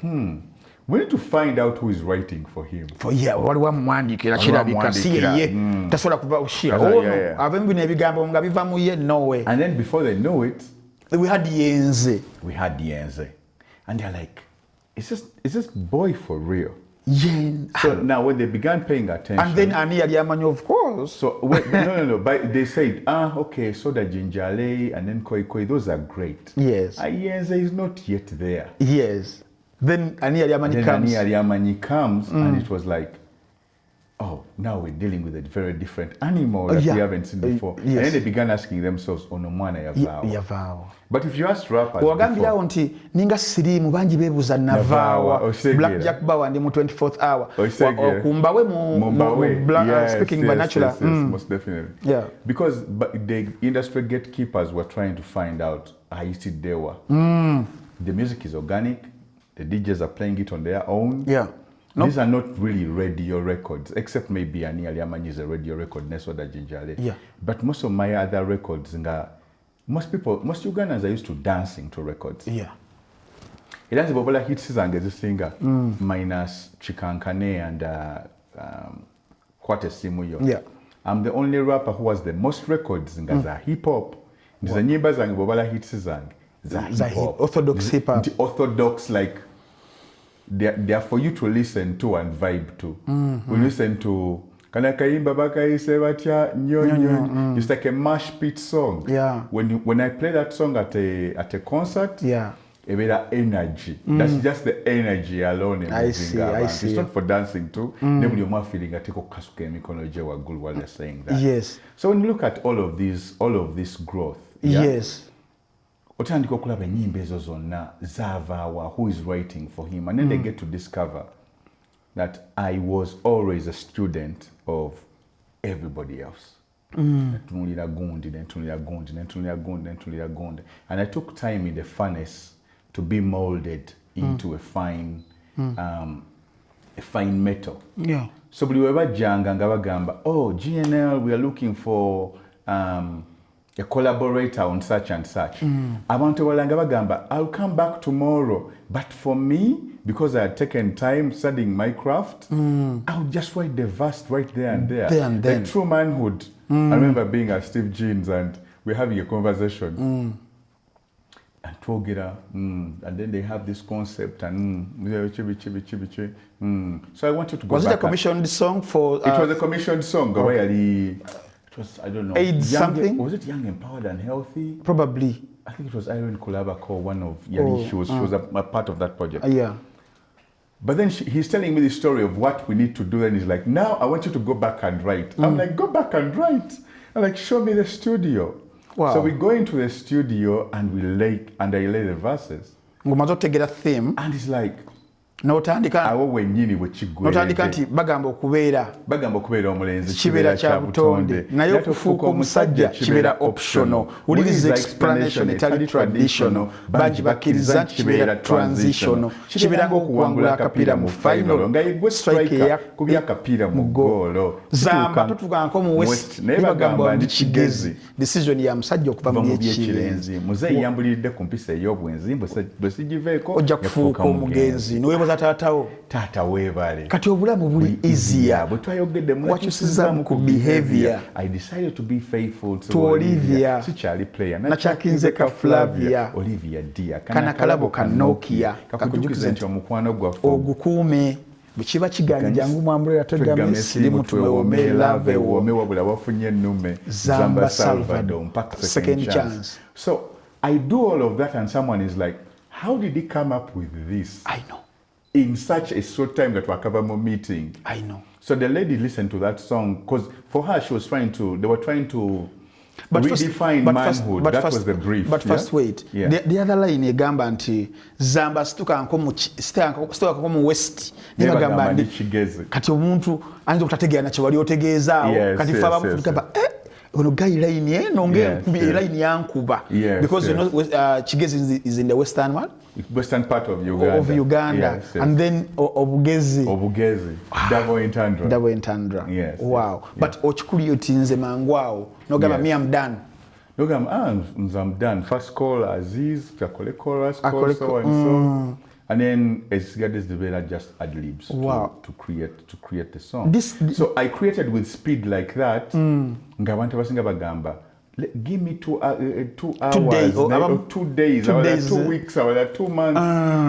we need to find out who is writing for him. Waliwo amwandikira kirabika si ye tasobola kuva ushira ono avembi n'ebigambo nga biva mu ye no way. And then before they know it, we had Yenze. And they're like, is this boy for real? So now when they began paying attention, and then Ani Yaliamanyo, of course. So no. But they said, okay, so the Jinjale and then Koi Koi, those are great. Yenze is not yet there. Then Ani Yaliamanyi comes. Comes and it was like, oh, now we're dealing with a very different animal that we haven't seen before. Yes. And then they began asking themselves, ono mwana yavaawa. But if you ask rappers before, nti ninga sirimu banji bebuza navaawa Black Jack Bawa ndi mu 24th hour kumbawe mu speaking vernacular. Yes, most definitely. Yeah. Because the industry gatekeepers were trying to find out Dewa. The music is organic, the DJs are playing it on their own. Yeah. Nope. These are not really radio records, except maybe Ani Aliamanyi is a radio record, Nesoda Jinjale. Yeah. But most of my other records, most Ugandans are used to dancing to records. Yeah. It has a popular hit season as a singer, minus Chikankane and Kwate Simuyo. Yeah. I'm the only rapper who has the most records in hip hop. The nyimba zange popular hit season. Orthodox hip hop. The orthodox, like, they are for you to listen to and vibe to. We listen to Kanakaimba Bakaise Batya Nyo. It's like a mash pit song. Yeah. When I play that song at a concert, yeah, a bit of energy. That's just the energy alone. I see. It's not for dancing too. Then you're more feeling at while they're saying that. Yes. So when you look at all of this growth, yes. Otandika okulaba ennyimba ezo zonna zavaawa, who is writing for him, and then they get to discover that I was always a student of everybody else. And I took time in the furnace to be molded into a fine metal. Yeah. So buli webajjanga nga bagamba, oh, GNL, we are looking for a collaborator on such and such. Abantu balanga bagamba, I'll come back tomorrow. But for me, because I had taken time studying my craft, I would just write the verse right there and there. Like true manhood. I remember being at Steve Jeans and we're having a conversation. And Twogera, and then they have this concept and So I wanted to go back. Was it a commissioned song for? It was a commissioned song. Okay. It was, I don't know. AIDS something? Was it Young, Empowered and Healthy? Probably. I think it was Irene Kulabako, one of Yali. She was a part of that project. Yeah. But then he's telling me the story of what we need to do, and he's like, now I want you to go back and write. I'm like, go back and write. I'm like, show me the studio. Wow. So we go into the studio and I lay the verses. Get a theme. And it's like, n'otandika nti bagamba okubeera omulenzi kibeera kya butonde naye okufuuka omusajja kibeera optional. Wuliriza explanation etali traditional. Bangi bakkiriza nti kibeera transitional. Kibeera ng'okuwangula akapiira mu final nga ye gwe striker yakubya akapiira mu goolo. Zamba tutugangako mu West naye bagamba ndi kigezi. Decision ya musajja okuva mu byekirenzi. Muzeeyi yambuliridde ku mpisa ey'obwenzi bwe sigiveeko ojja kufuuka omugenzi. Tata webale. Kati obulamu buli easier. Bwe twayogeddemu wakyusizaamu ku behavior. I decided to be faithful to Olivia. Sikyali player. Nakyakinze ka Flavia. Olivia dear. Kana kalabo ka Nokia. Kakujukize nti omukwano gwaffe ogukuume. Bwekiba kiganja jangu mwambule yatoddamu esirimu tuwewome lave wome wabula wafunye ennume. Zamba Salvador mpaka second chance. So I do all of that and someone is like, how did he come up with this? I know. In such a short time that we're covering a meeting. I know. So the lady listened to that song because for her they were trying to redefine manhood. That was the brief. But first wait. Yeah. The other line egamba nti Zamba situka mu West. Nebagamba ndi kigezi. Kati omuntu anza okutategeera nakyo wali otegeezaawo. Kati fa abamu tugamba ono guy line eno ngekubi line yankuba. Because you know Kigezi is in the western part of Uganda. Yes. And then Obugezi. Double entendre. Yes. Wow. Yes. But ochikuli yotinze mangwao. Nogamba me I'm done. Nogamba I'm done. First call Aziz, takole chorus, call so and so. And then Esigade's developer just ad-libs to create the song. So I created with speed like that. Ngabante basinga bagamba. Give me 2 hours, 2 days, 2 weeks, 2 months.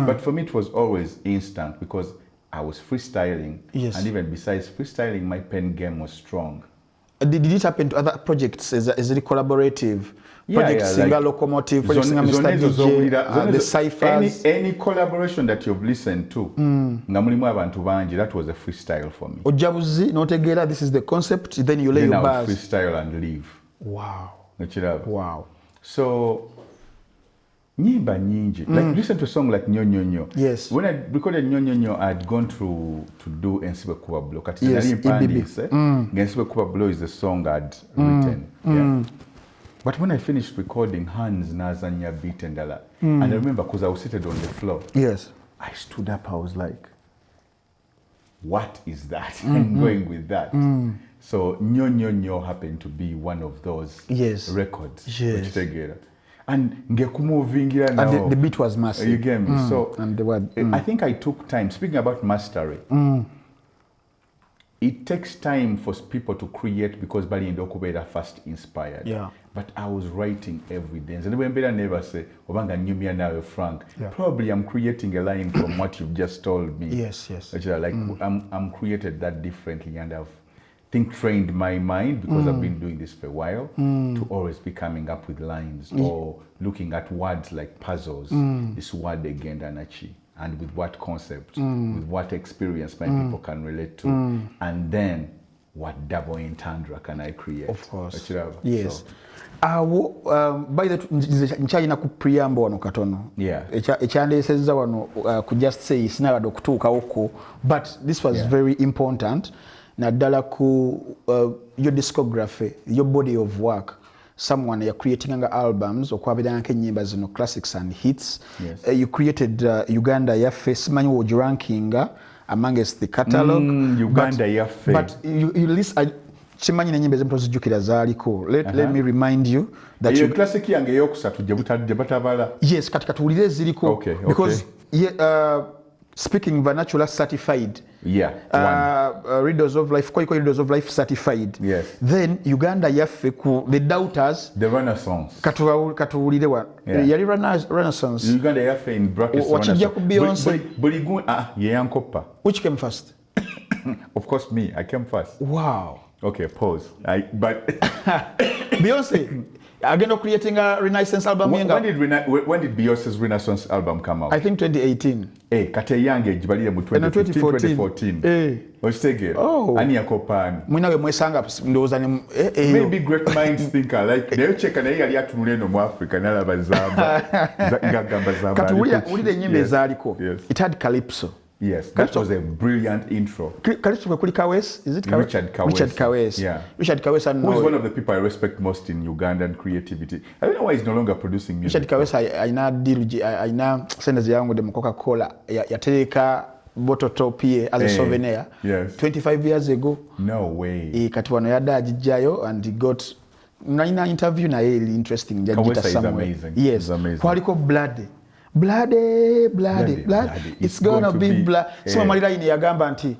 But for me, it was always instant because I was freestyling. Yes. And even besides freestyling, my pen game was strong. Did it happen to other projects? Is it collaborative? Project Singer like Locomotive, Project Singer Mr. DJ, the Cyphers. Any collaboration that you've listened to, that was a freestyle for me. Ojabuzi, notegera, this is the concept, then you lay your bars. Then freestyle and leave. Wow. Wow. So, nyimba nyingi. Like, listen to a song like Nyo Nyo Nyo. Yes. When I recorded Nyo Nyo Nyo, I had gone to do Nsibe Kuba Blow. Yes, Nsibe Kuba Blow is the song I'd written. Yeah. But when I finished recording, hands nazanya beat and all that. And I remember because I was seated on the floor. Yes. I stood up, I was like, what is that? I'm going with that. So Nyo Nyo Nyo happened to be one of those records. Yes. And ngekumovingira now. And the beat was massive. You get me? So and the word, I think I took time. Speaking about mastery, it takes time for people to create because Bali and Okubeda first inspired. Yeah. But I was writing every day. And when Bela never say, Obanga Nyumia now Frank, probably I'm creating a line from what you've just told me. Yes. Like I'm created that differently, and I've trained my mind because I've been doing this for a while to always be coming up with lines or looking at words like puzzles. This word again, Danachi. And with what concept, with what experience my people can relate to, and then what double entendre can I create? Of course. Yes. By the nchayina ku preamble wano katono. Yeah. Ekyandesezza wano ku just say sinabadde okutuuka okwo, but this was very important. Naddala ku your discography, your body of work. Someone you're creating albums okwabiranga ennyimba zino classics and hits. Yes. You created Uganda yaffe simanyi wogi rankinga amongst the catalog. Uganda yaffe. But you list simanyi n'ennyimba ezimu tozijjukira zaaliko. Let me remind you that you classic yange eyokusatu gye batabala. Yes, kati katuwulire eziriko. Okay. Because speaking vernacular certified. Readers of Life, Koiko Readers of Life certified. Yes. Then Uganda yaffe ku the doubters. The Renaissance. Katuwulire wa. Yali Renaissance. Uganda yaffe in brackets. Wachijja ku Beyonce. Yeyankopa. Which came first? Of course me. I came first. Wow. Okay, pause. But Beyonce. Again, creating a Renaissance album. When did Beyonce's Renaissance album come out? I think 2018. Kate yange jibalire mu 2014. Oh. Ani yakopani. Mwinawe mwesanga ndoza ni maybe great minds thinker like nayo cheka naye yali atunule no mu Africa nalaba Zamba. Ngagamba Zamba. Katuwulire nyimbe ezaliko. It had Calypso. Yes, that was a brilliant intro. Calypso kuli Kawes, is it Kawes? Richard Kawes. Yeah. Richard Kawes who is one of the people I respect most in Ugandan creativity. I don't know why he's no longer producing music. Richard Kawes aina sendezi yangu de Coca-Cola yatereka bottle top here as a souvenir. Yes. 25 years ago. No way. Kati wano yada ajijayo and he got naina interview na really interesting. Kawes is amazing. Yes. It's amazing. Kwaliko bloody. It's gonna be blood. Sima malira ine yagamba nti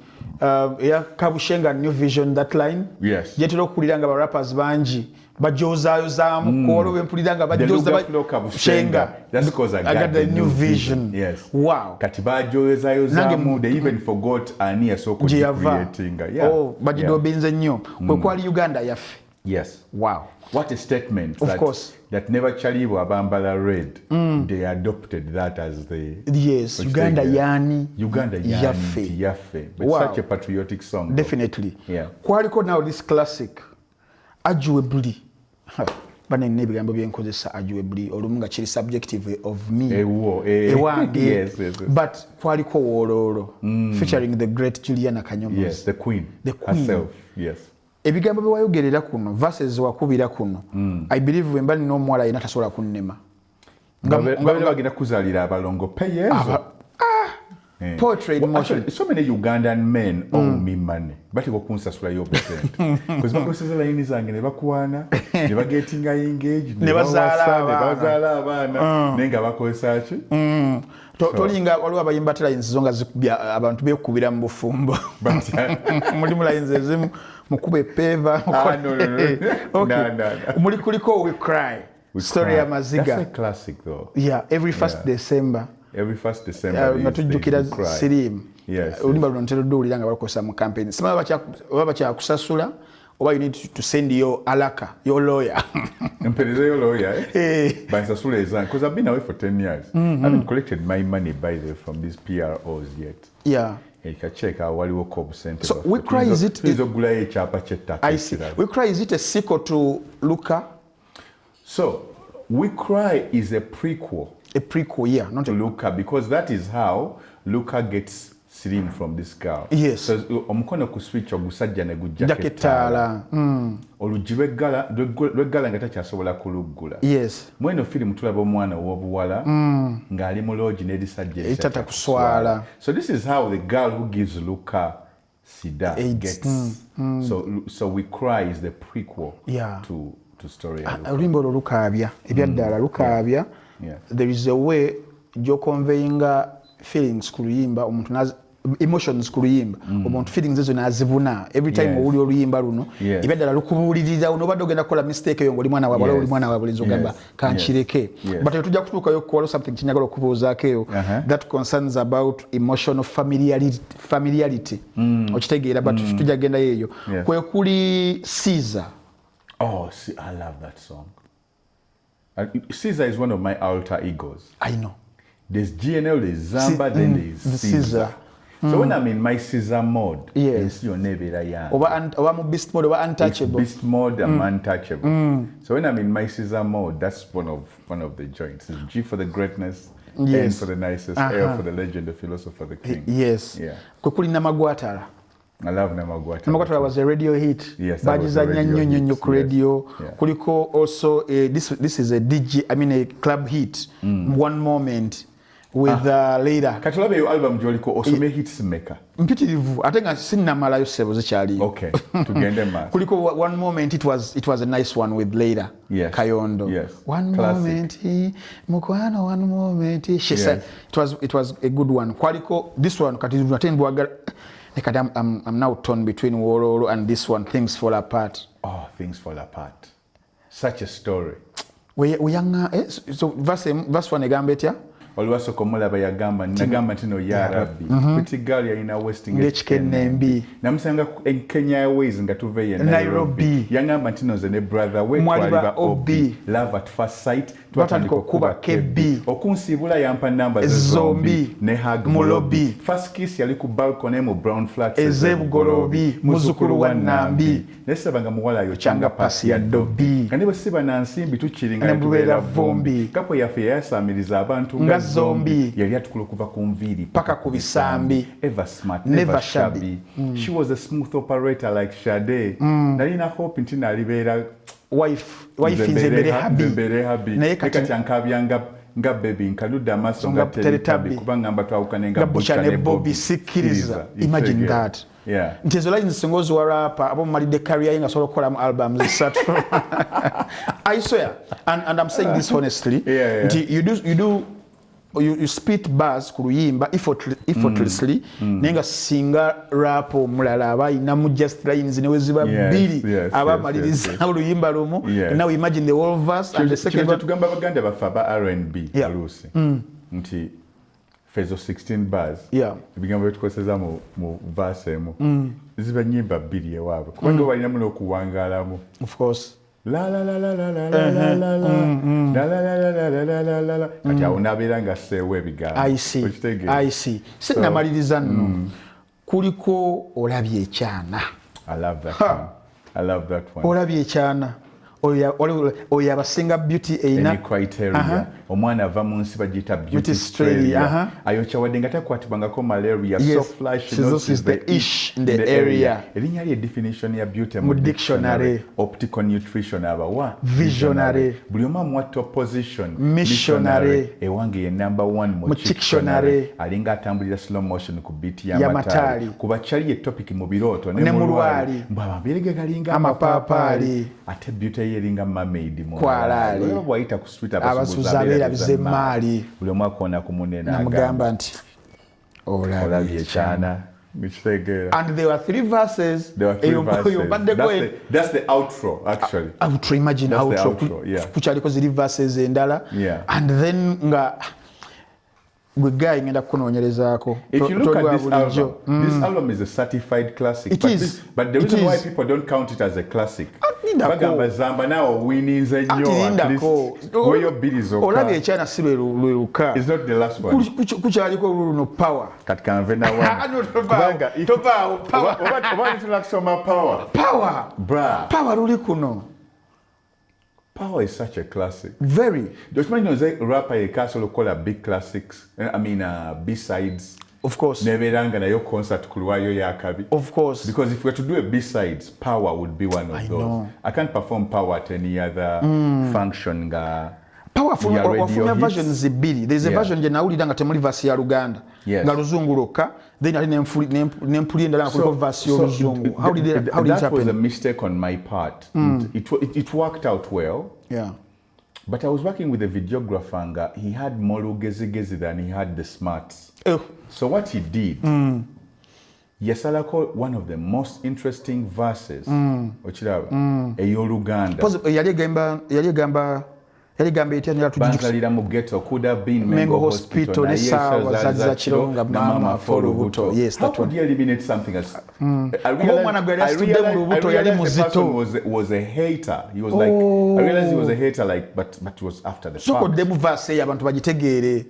ya Kabushenga New Vision that line. Yes. Jetero okuliranga ba rappers banji bajozayo zamu kolo wempuliranga bajoza Kabushenga. That's because I got the new vision. Yes. Wow. Kati bajozayo zamu they even forgot ani so creating. Yeah. Oh, bajido benze nnyo. Kwe kwali Uganda yaffe. Yes. Wow. What a statement. Of course. That never chalibo abambala red. They adopted that as the... Yes, Uganda yani yaffe. But such a patriotic song. Definitely. Yeah. Kwaliko now this classic, arguably. Bane nebigambo byenkozesa arguably olumunga kiri subjective of me. Yes. But kwaliko wololo featuring the great Juliana Kanyomozi. Yes, the queen herself. Yes. Ebigambo byewayogerera kuno verses wakubira kuno I believe wemba no mwala ina tasola kunnema ngabale bagenda kuzalira abalongo payezo poetry in motion. Actually, so many Ugandan men owe me money but go kunsasula yo percent because bagoseza line zange ne bakwana ne bagetinga engaged ne bazala abana nenga bakozesa ki tolinga waliwo abayimba lines zonga zikubya abantu bekubira mu bufumbo muri lines ezimu mukube peva muri kuliko we cry story ya Maziga. That's a classic though. Yeah, every first December natujjukira Sirim. Ulimba luntero do uliranga bakosa mu campaign. Sima baba kya kusasula or you need to send your alaka, your lawyer. Your lawyer, because I've been away for 10 years. I haven't collected my money by the way from these PROs yet. Yeah. Check our Waliwo Cobb Center. So we cry is it? I see. We cry is it a sequel to Luka? So We Cry is a prequel. A prequel, yeah, not to Luka, because that is how Luka gets seen from this girl. Yes. So omukono ku switch ogusajja ne gujjaketala. Olugirwe gala nga takyasobola kuluggula. Yes. Mweno film tulaba omwana w'obuwala ng'ali mu lodge n'erisajja etata kuswala. So this is how the girl who gives Luka sida gets. So We Cry is the prequel to story. Oluyimba olwo lukaabya ebyaddala lukaabya. There is a way conveying feelings ku luyimba omuntu emotions ku luyimba omuntu feelings ezo nazibuna every time owuli oluyimba luno ebyaddala lukubuulirira onobadde ogenda kukola mistake eyo ng'oli mwana wabula oli mwana wabulenzi ogamba kankireke but tujja kutuukayo okuwala something kinyagala okubuuzaako eyo that concerns about emotional familiarity okitegeera but tujja kugendayo eyo kwe kuli Caesar. Oh, see, I love that song. Caesar is one of my alter egos. I know. There's GNL, there's Zamba, then there's Caesar. So when I'm in my Caesar mode, yes, you're never young. Over beast mode, over untouchable. It's beast mode, I'm untouchable. So when I'm in my Caesar mode, that's one of the joints. It's G for the greatness, N for the nicest, L for the legend, the philosopher, the king. Yes. Yeah. Kukuli Namagwatara. I love Namagwatara. Namagwatara was a radio hit. Yes, Bajiza Nyanyonyo radio. Kuliko also this is a a club hit. One Moment with later. Katulabe your album Joliko osome hits maker. Mpitirivu. I think I seen Namalayo sebo zechali. Okay. Tugende mas. Kuliko One Moment it was a nice one with later. Yes. Kayondo. Yes. One Classic. Moment mukwano One Moment. She said it was a good one. Kwaliko this one I'm now torn between Wororo and this one, Things Fall Apart. Oh, Things Fall Apart. Such a story. So verse one egambetia. Olwasoko mulaba yagamba nagamba tino ya Rabbi. Pretty girl yalina Westing HKNB. Namusanga Kenya Airways nga tuve ye Nairobi. Yangamba tino ze ne brother we twaliba obi. Love at first sight. Twatandika kuba KB. Okunsibula yampa number zombi ne hug mulobi. First kiss yali ku balcony mu brown flat ezebugorobi muzukulu wa Nambi. Nesabanga muwala yo changa pasi ya dobi. Kandi basiba na Nsimbi tukiringa nebubera vumbi. Kapo yafe yasamiriza abantu zombi yali atukula kuva ku nviiri paka ku bisambi. Ever smart, never shabby. She was a smooth operator like Sade. Nalina hope nti nalibeera wife nzembere happy naye kati ankabyanga nga baby nkaludde amaaso nga teletabi kubanga mba twawukane nga Butcha ne Bobby sikiriza. Imagine that. Yeah. Nti ezo lines singozi wa rapper abo malide career yenga solo kola albums esatu. I swear and I'm saying this honestly. Nti you spit bars ku luyimba effortlessly nenga singa rap omulala abayina mu just lines ne weziba bbiri abamaliriza oluyimba lumu. Now imagine the whole verse and the second verse. Tugamba baganda bafa ba R&B alusi nti fezo 16 bars ebigambo byetukozesa mu verse emu ziba nyimba bbiri ewaabwe kubanga balina muno okuwangalamu. Of course. La la la la la la la la la la la la la la la. Kati awo nabeera nga seewa ebigambo. I see. Sinnamaliriza nno kuliko olabye ekyana. I love that one. Olabye ekyana. Oyo abasinga beauty eina criteria. Omwana ava mu nsi bagiyita beauty Australia. Ayokya wadde nga takwatibwangako malaria. So flash is the ish in the area. Erinnya lye definition ya beauty mu dictionary. Optical nutrition abawa. Visionary. Buli omu amuwa top position. Missionary. Ewange ye number 1 mu dictionary. Alinga atambulira slow motion ku beat ya matali. Kuba kyali ye topic mu birooto ne mu lwali. Mbabambirege galinga amapapaali. Ate beauty yeringa mermaid mu kwalali. Bwayita ku street abasuza bize mali buli omwe akona ku munne n'agamba nti olabye ekyana. And there were 3 verses. That's the outro, actually. Outro, imagine outro. Kuchaliko ziri verses endala. And then gwe guy ngenda kunoonyerezaako. If you look at this album is a certified classic. But the reason why people don't count it as a classic. Bagamba Zamba now winning the at least where your bid is okay. Olabye ekyana si lwe luka. It's not the last one. Kukyaliko luno power. Katika nvena one. Power. Oba nitulakusoma power. Power. Bra. Power luli kuno. Power is such a classic. Very. Just when you say rapper you can't solo call big classics. I mean B-sides. Of course. Neveranga na yo concert kulwayo yakabi. Of course. Because if we were to do a B-sides, Power would be one of those. Know. I can't perform Power at any other function. Power from versions ibiri. There's a version je nawulira nga temuli verse ya Luganda. Yes. Nga luzungu lokka. Then ali nempuli endala kuliko verse y'oluzungu. How did it happen? That was a mistake on my part. It worked out well. Yeah. But I was working with a videographer and he had more lugezi than he had the smarts. Oh. So what he did, Yesala called one of the most interesting verses. Ochiraba, Luganda. Yali gamba etya banzalira mu ghetto could have been Mengo Hospital ne sawa za Kironga mama for Lubuto. Yes, that would eliminate something else. I realized the person was a hater. He was like, I realized he was a hater, like, but it was after the fact. So could demu verse abantu bagitegeere.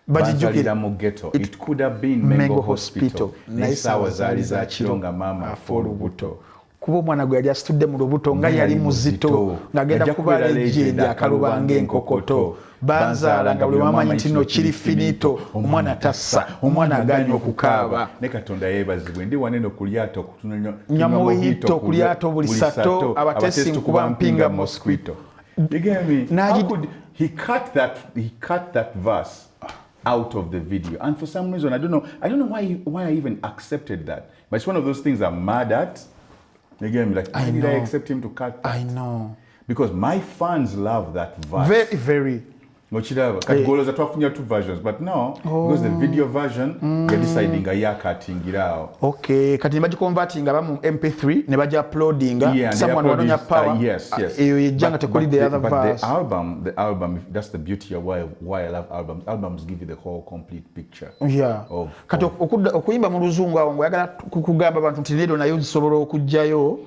Banzalira mu ghetto. It could have been Mengo Hospital. Ne sawa za Kironga mama for Lubuto. Kuba omwana gwe yali asitudde mu lubuto nga yali muzito ng'agenda kuba legend akaluba ng'enkokoto banzaala nga buli wamanyi nti no kiri finito omwana tassa omwana aganya okukaaba ne Katonda yeebazibwe ndi waneno ku lyato nyamuhito ku lyato buli sato abatesi nkuba mpinga mosquito. You get me? How could he cut that verse out of the video? And for some reason I don't know why I even accepted that, but it's one of those things I'm mad at. Again, like, why did I accept him to cut that? I know. Because my fans love that verse. Very, very. Katgoloza twafunya two versions, but no, because the video version, you're deciding cutting it out. Okay, kati ne converting mu MP3, ne baja uploading, someone wanonya power. Yes. But the other verse. The album, that's the beauty of why I love albums. Albums give you the whole complete picture. Yeah. Kati okuyimba mu luzungu awo ngoyagala kugamba abantu nti leero nayo zisobola okujjayo.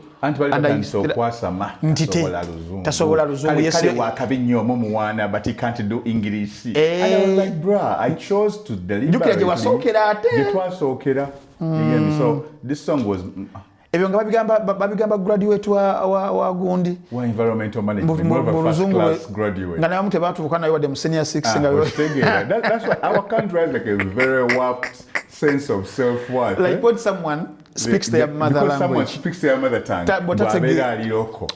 Tasobola luzungu yese wakabi nnyo mu muwana but he can't do English. And I was like, bruh, I chose to deliver. So this song was ebyo nga babigamba graduate wa gundi wa environmental management, more of a first class graduate. Nga nayo mutebatuuka nayo wadde mu senior 6 nga that's why our country has like a very warped sense of self-worth. Like when someone speaks their mother language. Someone speaks their mother tongue.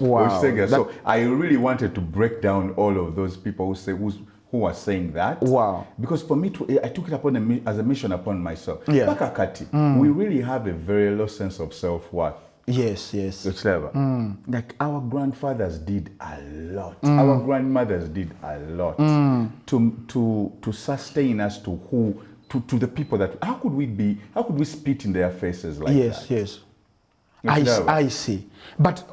Wow. So I really wanted to break down all of those people who are saying that. Wow. Because for me, I took it as a mission upon myself. Yeah. Bakakati, we really have a very low sense of self-worth. Yes. It's clever. Like our grandfathers did a lot. Our grandmothers did a lot to sustain us to the people that how could we spit in their faces like that? Yes. I see. But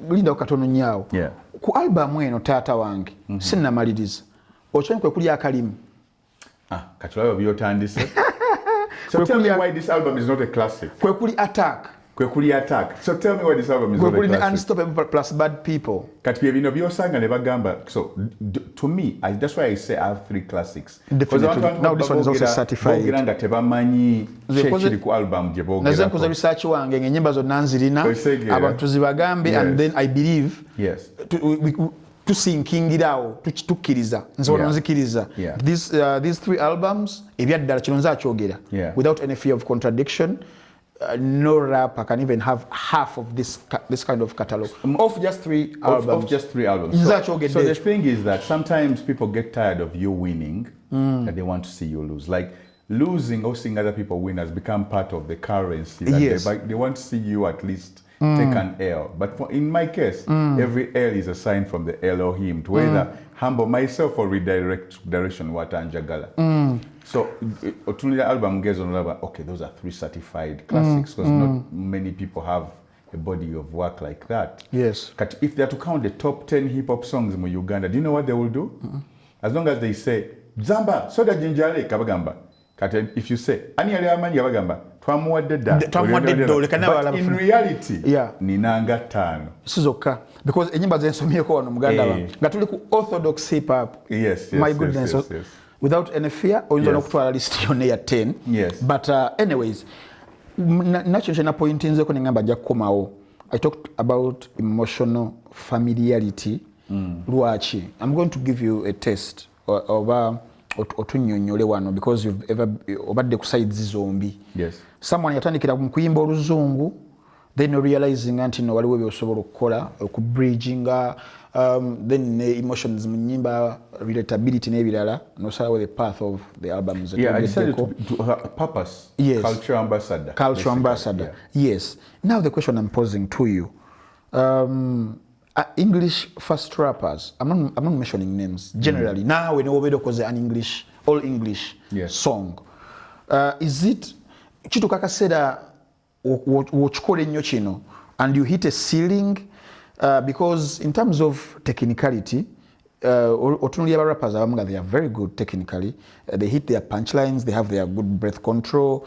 Linda katono nyaawo. Yeah. Ku album eno taata wange sinnamaliriza. Okyoni kwe kuli akalimu. Katulayo byotandise. So tell me why this album is not a classic. Kwe kuli attack. So tell me why this album is not a classic. Unstoppable plus bad people. Kati bino byosanga ne bagamba. So to me, that's why I say I have 3 classics. Definitely. Now this one is also certified. Bogiranga tebamanyi chekiri ku album je bogera. Naze nkoze research wange ng'ennyimba zonna nzirina abantu zibagambe and then I believe tusinkingirawo tukkiriza nsobola nzikiriza these 3 albums ebyaddala kino nzakyogera without any fear of contradiction. No rapper can even have half of this kind of catalog of just 3 albums. Of just 3 albums. So the thing is that sometimes people get tired of you winning and they want to see you lose. Like losing or seeing other people win has become part of the currency. That they want to see you at least take an L. But in my case, every L is a sign from the Elohim to either humble myself or redirect direction what anjagala. So otunira album gezo nolaba, okay, those are 3 certified classics because not many people have a body of work like that. Yes. If they are to count the top 10 hip hop songs in Uganda, do you know what they will do? As long as they say Zamba soda Jinjale kabagamba kati if you say ani yali amanyi abagamba twamuwadde dda but in reality ninanga 5 sizokka because enyimba zensomyeko wano muganda wange nga tuli ku orthodox hip hop my goodness without any fear oyinza n'okutwala list yonna ya 10 but anyways nakyo kyena point nzeko nengamba ajja kukomawo I talked about emotional familiarity lwaki I'm going to give you a test oba otunyonyole wano because you've ever obadde ku sides zombi someone yatandikira mu kuyimba oluzungu then realizing anti no waliwo byosobola okukola ku bridging then emotions mu nyimba relatability n'ebirala no say the path of the albums I decided to purpose culture ambassador yes now the question I'm posing to you English first rappers I'm not mentioning names generally now we know because an English all English song is it kitu kakaseda wochikole nnyo kino and you hit a ceiling because in terms of technicality otunuli aba rappers abamuga they are very good technically they hit their punchlines they have their good breath control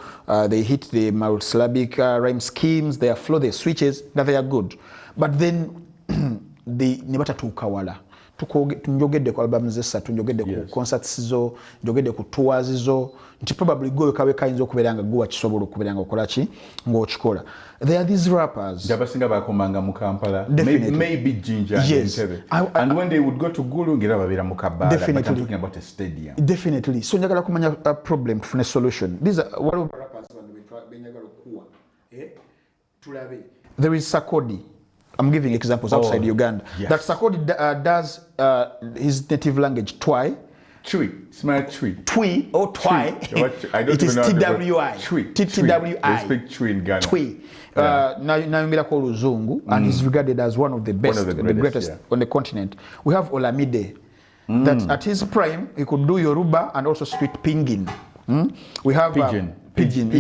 they hit the multisyllabic rhyme schemes their flow their switches that they are good but then ne batatuuka wala tunjogedde ku albums essatu njogedde ku concerts zo njogedde ku tours zo nti probably gwe kawe kayinza okubeera nga gwe wakisobola okubeera nga okola ki ng'okikola there are these rappers abasinga bakomanga mu Kampala maybe Jinjale and when they would go to Gulu ngira babeera mu Kabbala but I'm talking about a stadium definitely so njagala kumanya problem tufune solution these are what rappers benyagala okuwa tulabe there is Sakodi I'm giving examples outside Uganda. That Sakodi does his native language Twi. Smile Twi. Twi or Twi. I don't it is TWI. TWI. They speak Twi in Ghana. Twi. Now called Luzungu and is regarded as one of the best, the greatest on the continent. We have Olamide. That at his prime he could do Yoruba and also speak Pingin. We have Pidgin. Pidgin.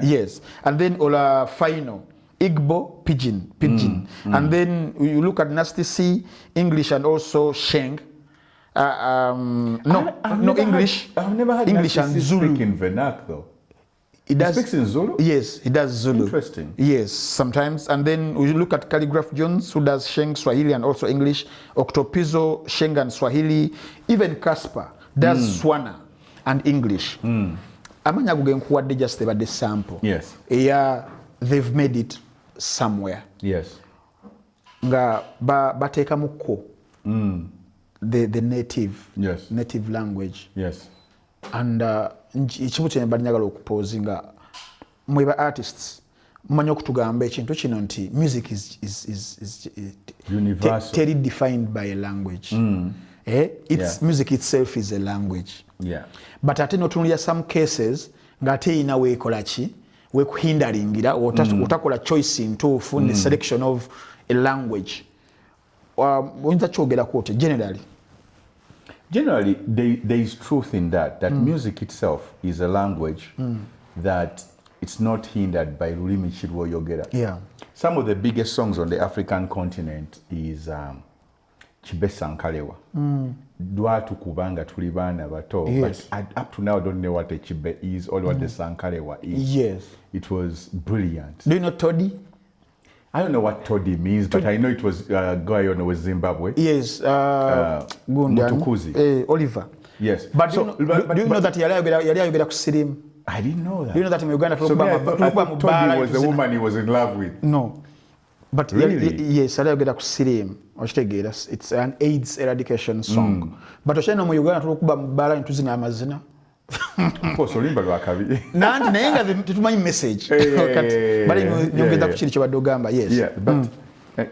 Yes. And then Ola Faino. Igbo, Pidgin. And then you look at Nasty C, English and also Sheng. English. I've never had English and Zulu. Speak in Vernac though. He speaks in Zulu? Yes, he does Zulu. Interesting. Yes, sometimes. And then we look at Calligraph Jones, who does Sheng, Swahili and also English. Octopizzo, Sheng and Swahili. Even Casper does Swana and English. Amanya gugenkuwadde just the sample. Yes. Yeah, they've made it somewhere. Yes. Nga bateka muko the native language. Yes. And ekimu kye mbanyagala okupoozi nga mweba artists mmanyi okutugamba ekintu kino nti music is universal defined by a language. Music itself is a language. But ate notunulira some cases nga ate ina weekola ki wekuhindaringira utakola choice ntuufu in the selection of a language oyinza kyogera kwote generally there is truth in that music itself is a language that it's not hindered by lulimi kirwoyogera. Some of the biggest songs on the African continent is Chibe Sankalewa. Dwatu kubanga tuli baana bato, but up to now I don't know what a Chibe is or what the Sankalewa is. Yes. It was brilliant. Do you know Toddy? I don't know what Toddy means, but I know it was a guy on with Zimbabwe. Yes. Mutukuzi. Oliver. Yes. But do you know that yali ayogera ku sirimu? I didn't know that. Do you know that in Uganda so I thought Toddy was the woman he was in love with. No. But really? Yes, yali ayogera ku sirimu. It's an AIDS eradication song. But oshana mu Uganda tukuba mubala ntuzina amazina. Of course, olimba lwakabi. Nanti nayenga tutumanyi message. Bali nyongeza ku kiri kye badogamba. Yes. Yeah, but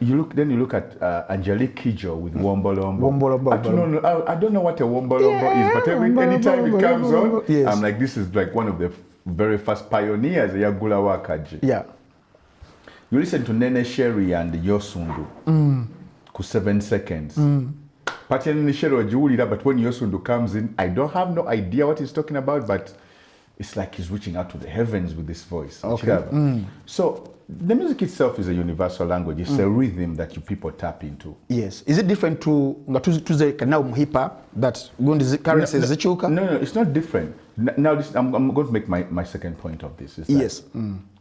you look at Angelique Kidjo with Wombolombo. I don't know what a Wombolombo is, but anytime it comes on, I'm like, this is like one of the very first pioneers Yagula Wakaji. Yeah. You listen to Nene Sherry and Yosundu. Ku 7 seconds. But when Yosundu comes in, I don't have no idea what he's talking about, but it's like he's reaching out to the heavens with this voice. Okay. So the music itself is a universal language. It's a rhythm that you people tap into. Yes. Is it different to now hip hop that currency is zichuka? No, it's not different. Now I'm going to make my second point of this. Is that yes.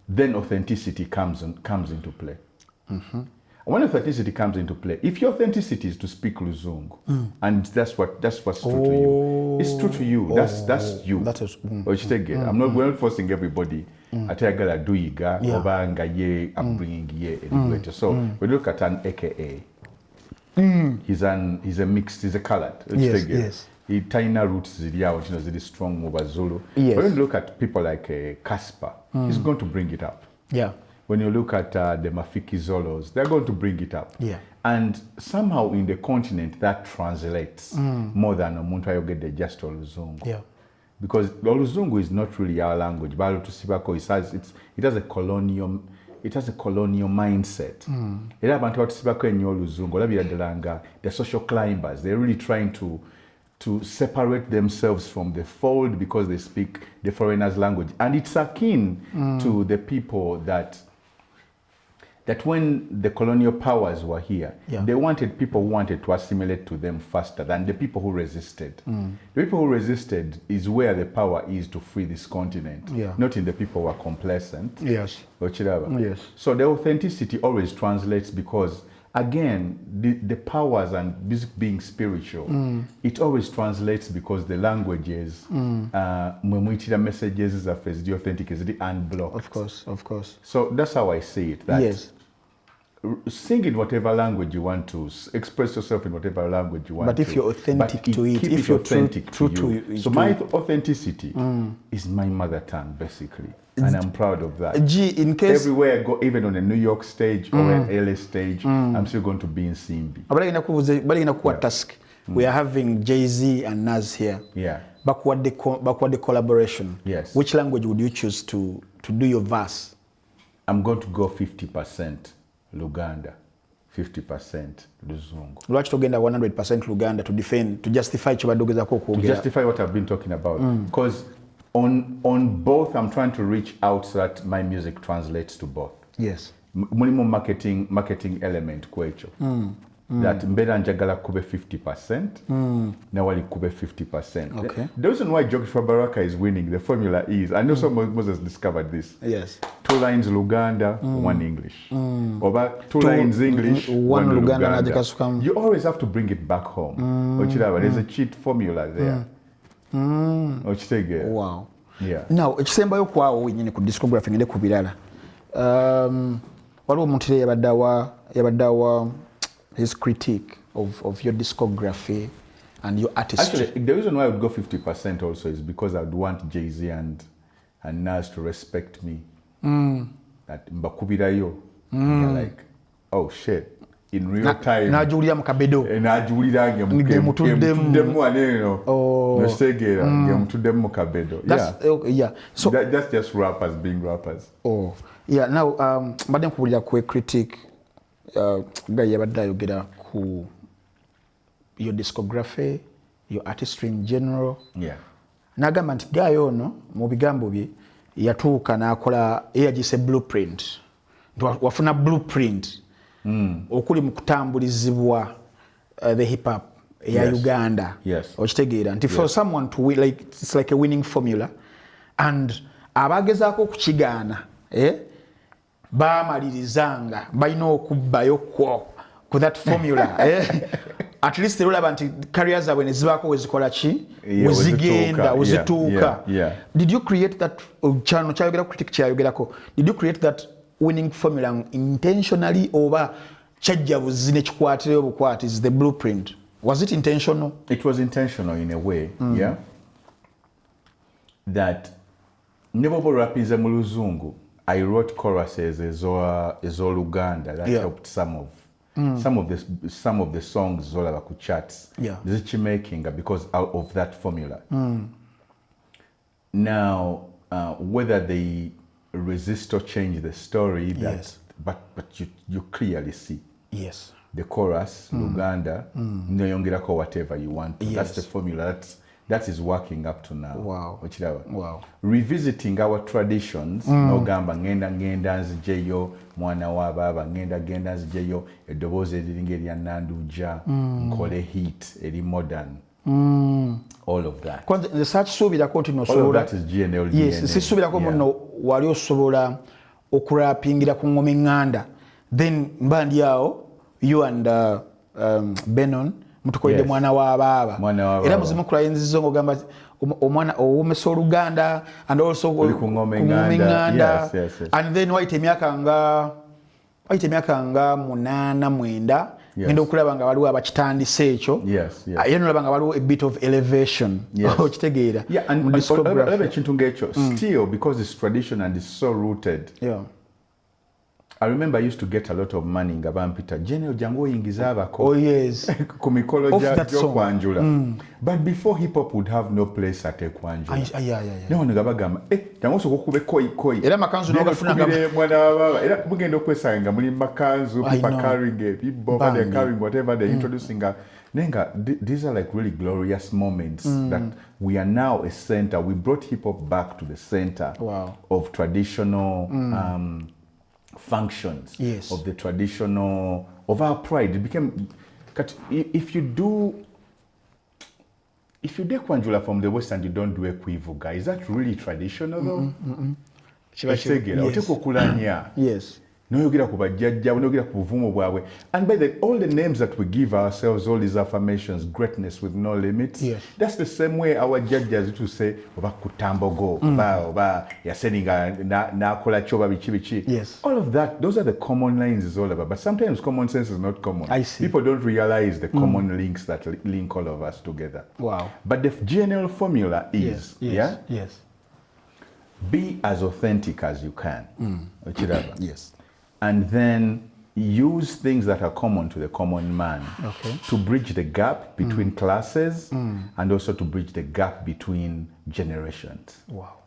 Then authenticity comes into play. When authenticity comes into play, if your authenticity is to speak Luzungu, and that's what's true to you, it's true to you. That's you. That is. We're not forcing everybody. Atayagala duiga oba nga ye upbringing ye. So we look at an AKA. He's a mixed. He's a colored. Yes. He taina roots zili strong over Zulu. Yes. When you look at people like Casper, he's going to bring it up. Yeah. When you look at the Mafiki Zolos, they're going to bring it up. Yeah. And somehow in the continent that translates more than Omuntu ayogedde just Oluzungu. Yeah. Because Oluzungu is not really our language. But it has a colonial mindset. Era abantu abatusibako ennyo Oluzungu olabira ddala nga the social climbers, they're really trying to separate themselves from the fold because they speak the foreigner's language. And it's akin to the people that when the colonial powers were here, people wanted to assimilate to them faster than the people who resisted. The people who resisted is where the power is to free this continent, not in the people who are complacent. Yes. Yes. So the authenticity always translates because, again, the powers and music being spiritual, it always translates because the languages, messages are the authentic, is the unblocked. Of course. So that's how I see it. That sing in whatever language you want to, express yourself in whatever language you want to. But if you're authentic to it, if you're authentic to you. So my authenticity is my mother tongue, basically. And I'm proud of that. In case everywhere I go, even on a New York stage or an LA stage, I'm still going to be in Nsimbi. Task. We are having Jay-Z and Nas here. Yeah. Backward the collaboration. Yes. Which language would you choose to do your verse? I'm going to go 50% Luganda, 50% Luzungu. Lwaki togenda 100% Luganda to justify kyobadogezako okwogera? To justify what I've been talking about. Because on both, I'm trying to reach out so that my music translates to both. Yes. Mulimu marketing element kwecho. That mbera njagala kube 50%, nawali kube 50%. Okay. The reason why Geography Baraka is winning, the formula is, I know someone Moses discovered this. Yes. 2 lines Luganda, 1 English. Or 2 lines English, 1 Luganda. You always have to bring it back home. There's a cheat formula there. Wow. Yeah. Now, ekisembayo kwawo wenyini ku discography ngende ku birala. Waliwo omuntu yabaddawa his critique of your discography and your artistry. Actually, the reason why I would go 50% also is because I would want Jay-Z and Nas to respect me. That mbakubirayo. Like, oh shit. In real time. Najulia mukabedo. Najulia ngemutuddemu aneno. Nostegera ngemutuddemu mukabedo. Yeah. So that's just rappers being rappers. Oh. Yeah, now badde nkubulira ku critique guy yabadde ayogera ku your discography, your artistry in general. Yeah. Nagamba nti guy ono mu bigambo bye yatuuka n'akola eyagise blueprint. Wafuna blueprint. Okuli mu kutambulizibwa the hip hop ya Uganda. Yes. Okitegeera nti for someone to win, like it's like a winning formula, and abagezaako okukigaana baamalirizanga balina okubbayo ku that formula. At least olaba nti careers zaabwe ne zibaako wezikola ki wezigenda wezituuka. Did you create that channel kyayogera critic kyayogerako, did you create that winning formula intentionally oba kyajja buzi ne kikwatira obukwati is the blueprint? Was it intentional? It was intentional in a way, yeah. That nebobo rapinze mu Luzungu, I wrote choruses as Luganda that helped some of the songs zola ku charts. Yeah. This making because out of that formula. Now, whether they resist or change the story, but you clearly see. Yes. The chorus, Luganda, noyongerako whatever you want. That's the formula. that is working up to now. Wow. Wow. Revisiting our traditions, nogamba ngenda nzijeyo mwana wa baba ngenda nzijeyo eddoboozi eriringa erya Nanduja nkole hit eri modern. All of that. Kwanza research suubirako nti all of that is GNL. Yes, sisuubirako muno wali osobola okurapingira ku ngoma eŋŋanda, then mba ndi awo you and Benon mutukolede mwana wa baba era muzimu kulayinzizo ng'ogamba omwana owomesa Oluganda and also ku ngoma eŋŋanda. Yes. And then wayita emyaka nga 8-9 ngenda okulaba nga waliwo abakitandise ekyo era nolaba nga waliwo a bit of elevation okitegeera olaba ekintu ng'ekyo still because it's tradition and it's so rooted. I remember I used to get a lot of money nga bampita GNL jangu oyingiza abako ku mikolo gy'okwanjula. But before hip hop would have no place at ekwanjula. Nawo nga bagamba jangu osooka okube koi era makanzu n'ogafunanga mwana wa baba era mugenda okwesanga nga muli makanzu people carrying people they're carrying whatever they're introducing. Nenga, these are like really glorious moments that we are now a center. We brought hip hop back to the center of traditional functions, of the traditional, of our pride. It became, if you do Kwanjula from the West and you don't do Ekwivuga, is that really traditional though? Yes. No, and by all the names that we give ourselves, all these affirmations, greatness with no limits, that's the same way our judges used to say, all of that, those are the common lines it's all about. But sometimes common sense is not common. I see. People don't realize the common links that link all of us together. Wow. But the GNL formula is, be as authentic as you can. Yes. And then use things that are common to the common man to bridge the gap between classes and also to bridge the gap between generations. Wow.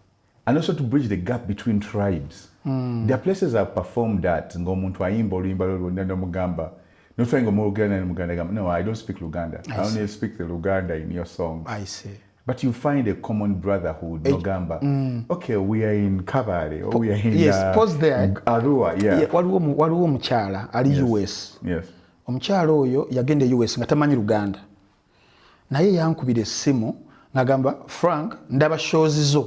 And also to bridge the gap between tribes. There are places I've performed that. No, I don't speak Luganda. I only speak the Luganda in your songs. I see. But you find a common brotherhood, Nogamba. Okay, we are in Kabale, or we are in pause there. Arua, waliwo mukyala ali US. Yes. Omukyala oyo yagenda US nga tamanyi Luganda. Naye yankubira essimu nagamba Frank ndaba shows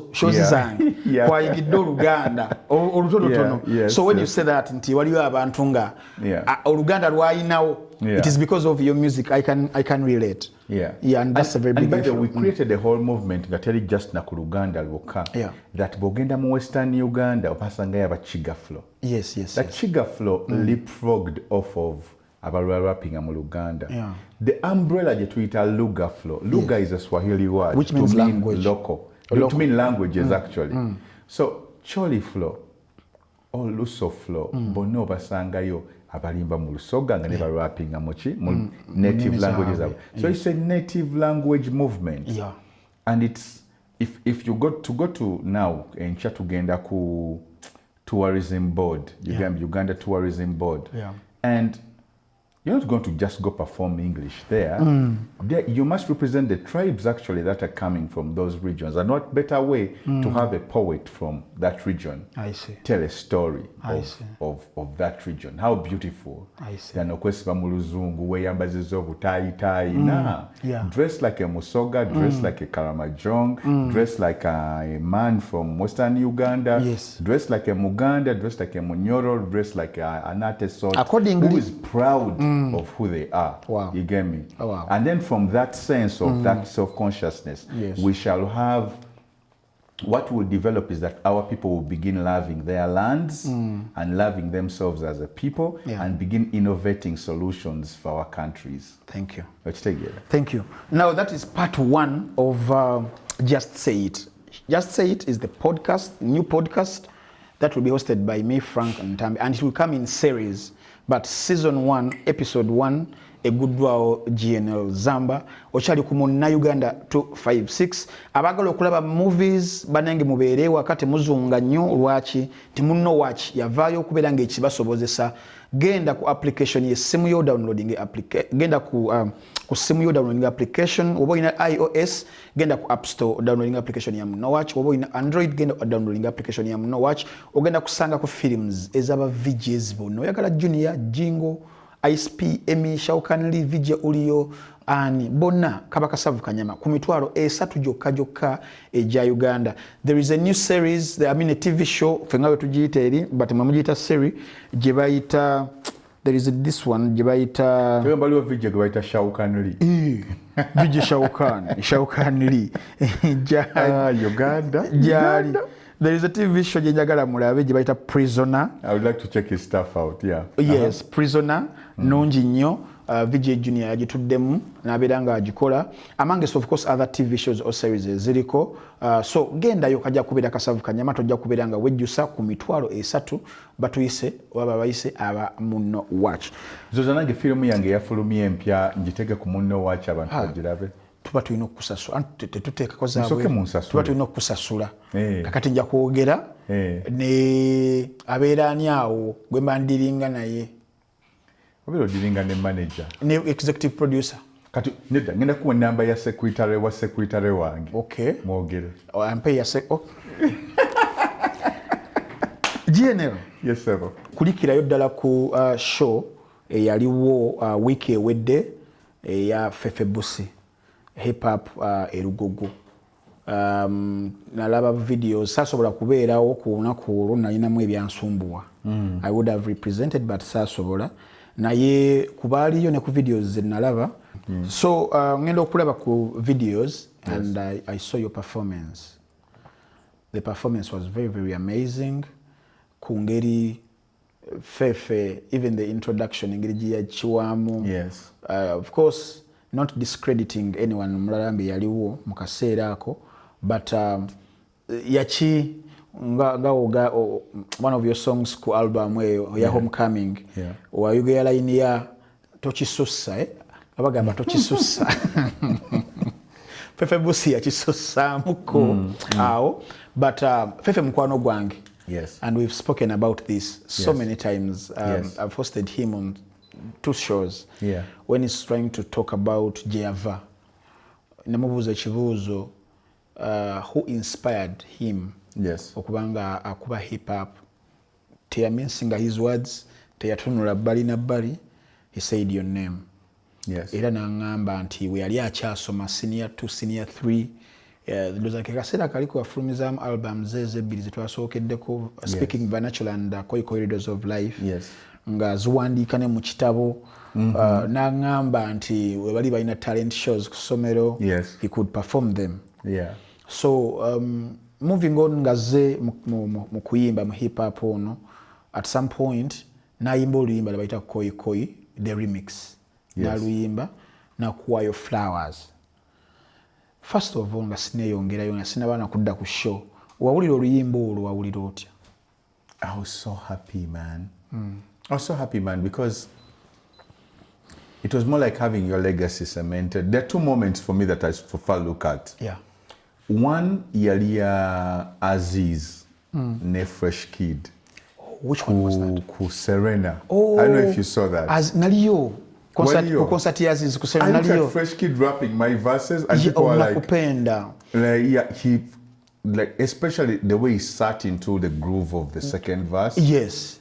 zange kwayigidde Oluganda olutonotono. So when you say that nti waliwo abantu nga Oluganda lwayinawo, it is because of your music. I can relate. And that's a very big issue. We created a whole movement that tell just na ku Luganda lwokka that bogenda mu Western Uganda opasanga yaba Lugaflow. Yes. That Lugaflow leapfrogged off of abalwa rapping mu Luganda. The umbrella je tuita Lugaflow. Luga is a Swahili word which means language. Local. To mean languages actually. So Choli flow or Luso flow bono basangayo abalimba mu Lusoga nga ne ba rapping amochi mu native languages. So it's a native language movement. And it's if you go to now encha tugenda ku tourism board, Uganda tourism board. And you're not going to just go perform English there. You must represent the tribes actually that are coming from those regions. And what better way to have a poet from that region tell a story of that region. How beautiful. Than okwesiba mu Luzungu weyambaziza obutayi dress like a Musoga, dress like a Karamajong, dress like a man from Western Uganda, dress like a Muganda, dress like a Munyoro, dress like an artist who is proud of who they are. You get me? And then from that sense of that self-consciousness, we shall have, what will develop is that our people will begin loving their lands and loving themselves as a people and begin innovating solutions for our countries. Thank you. Let's take it. Thank you. Now that is part one of Just Say It. Just Say It is the podcast, new podcast that will be hosted by me, Frank Ntambi, and it will come in series. But season 1, episode 1 eguddwawo GNL Zamba okyali ku Uganda 256 abagala okulaba movies banange mubeere wakati muzunga nnyo lwaki timunno watch yavaayo okubeera ng'ekibasobozesa genda ku application y'essimu yo downloading genda ku simu yo downloading application oba olina iOS genda ku App Store downloading application ya Muno Watch oba olina Android genda downloading application ya Muno Watch ogenda kusanga ku films ezaba VJs bonna oyagala Junior Jingo ISP Emmy Shaukanli VJ Ulio ani bonna kabakasavu kanyama ku mitwalo esatu jokka eja Uganda. There is a new series, I mean a TV show fengawe tujiyita eri but mamujita series jebayita there is this one jebayita baliwo VJ jebayita Shaukanli VJ Shaukanli Uganda There is a TV show jenjagala mulabe jebayita Prisoner. I would like to check his stuff out. Yeah. Yes, Prisoner nungi nnyo. VJ Junior agituddemu n'abeera nga agikola amongst of course other TV shows or series ziriko so gendayo kajja kubeera kasavu kanyama tojja kubeera nga wejjusa ku mitwalo esatu batuyise waba bayise aba Muno Watch. Zoza nange filimu yange yafulumye empya njitege ku Muno Watch abantu bagirabe. Tuba tulina okusasula tetuteekako zaabwe tuba tulina okusasula kakati nja kwogera ne abeera ani awo gwe mandiringa naye obero diringa ne manager ne executive producer kati nedda ngenda kuwa namba ya secretary wange okay mwogere ampe ya GNL yes sir kulikirayo ddala ku show eyaliwo wiki ewedde eya Fefebusi hip hop erugogo nalaba videos sasobola kubeerawo ku lunaku olwo nalinamu ebyansumbuwa I would have represented but sasobola naye kubaaliyo ne ku videos ze nalaba so ngenda okulaba ku videos and I saw your performance. The performance was very very amazing kungeri Fefe even the introduction ngeri ya chiwamu yes of course not discrediting anyone mulalambi yaliwo mukaseera ako but yachi nga one of your songs ku album ya Homecoming wayogera line ya tochisussa abagamba tochisussa Fefe Busi yachisussa muko awo but Fefe mkwano gwange yes and we've spoken about this so many times I've hosted him on 2 shows when he's trying to talk about Java namubuza ekibuuzo who inspired him okubanga akuba hip hop teyaminsinga his words teyatunula bbali na bbali he said your name era nangamba nti we yali akyasoma senior 2 senior 3 ndoza ke kasera kaliko afrumizam albums ebbiri zetwasookeddeko speaking vernacular and koi corridors of life nga ziwandiika ne mu kitabo n'angamba nti we bali balina talent shows ku ssomero he could perform them so moving on nga ze mu kuyimba mu hip hop ono at some point n'ayimba oluyimba lwe koi the remix n'aluyimba nakuwayo flowers. First of all nga sineyongerayo nga sinaba nakudda ku show wawulira oluyimba olwo wawulira otya? I was so happy man. I was so happy man because it was more like having your legacy cemented. There are 2 moments for me that I so far look at. One yalia Aziz ne Fresh Kid. Which one was that? Ku Serena. I don't know if you saw that. As naliyo concert ya Aziz ku Serena naliyo. I looked at Fresh Kid rapping my verses and people were like he like especially the way he sat into the groove of the second verse. Yes.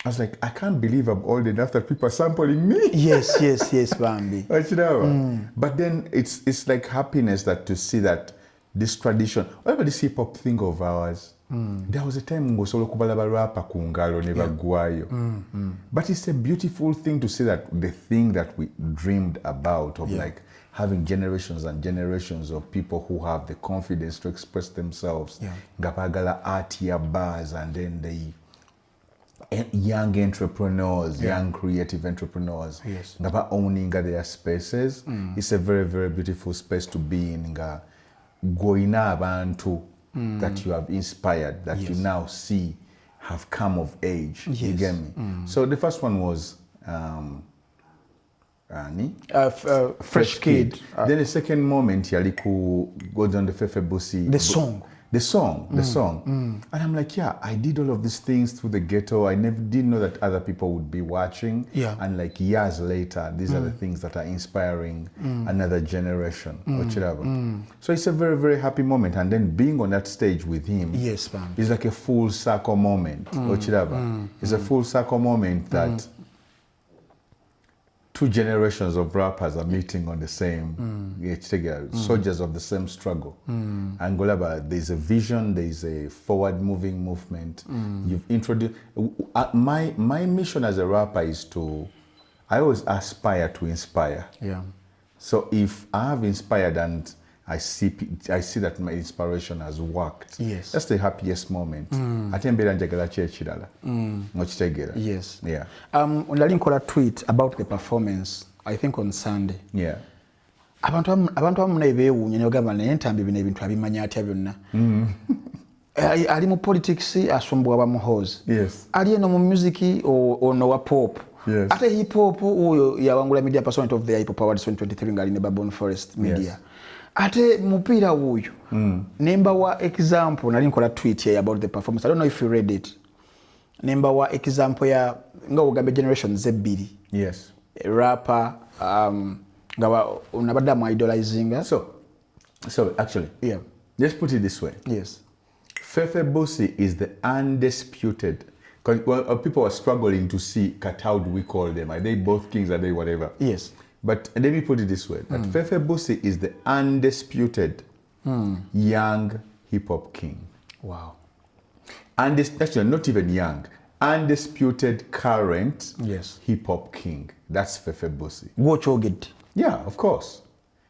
I was like, I can't believe I'm old enough that people are sampling me. Yes, Bambi. But then it's like happiness that to see that this tradition, whatever this hip hop thing of ours, there was a time ngosolo kubalaba rapa kungalo ne bagwayo. But it's a beautiful thing to see that the thing that we dreamed about of like having generations and generations of people who have the confidence to express themselves. Ngapagala art ya bars and then the young entrepreneurs, young creative entrepreneurs, ngaba owning their spaces. It's a very, very beautiful space to be in. Goina abantu that you have inspired, that you now see have come of age. You get me? So the first one was Fresh Kid. Then the second moment, Yaliku goes on the Fefe Busi. The song. The song. And I'm like, yeah, I did all of these things through the ghetto. I never did know that other people would be watching. Yeah. And like years later, these are the things that are inspiring another generation. So it's a very, very happy moment. And then being on that stage with him yes, man. is like a full circle moment. It's a full circle moment that two generations of rappers are meeting on the same soldiers of the same struggle. Angolaba, there's a vision, there's a forward-moving movement. You've introduced. My mission as a rapper is I always aspire to inspire. Yeah. So if I have inspired and I see that my inspiration has worked. Yes. That's the happiest moment. Yes. Yeah. Unali nkola tweet about the performance, I think on Sunday. Yeah. Abantu bamuna ebewunya ne bagamba naye Ntambi bino ebintu abimanya atya byonna. Ali mu politics asumbwa bamuhozi. Yes. Ali eno mu music ono wa pop. Yes. Ate hip hop oyo yawangula media person of the hip hop awards 2023 ngali ne Baboon Forest Media. Yes. Ate mupira uyu nemba wa example nali nkola tweet here about the performance. I don't know if you read it. Nemba wa example ya nga ugambe generation Z2. Yes. Rapper nga unabada mu idolizing. So actually, yeah. Let's put it this way. Yes. Fefe Busi is the undisputed. Well, people are struggling to see how do we call them? Are they both kings? Are they whatever? Yes. But let me put it this way: that Fefe Busi is the undisputed young hip hop king. Wow. And actually not even young, undisputed current hip hop king. That's Fefe Busi. Watch Ogid. Yeah, of course.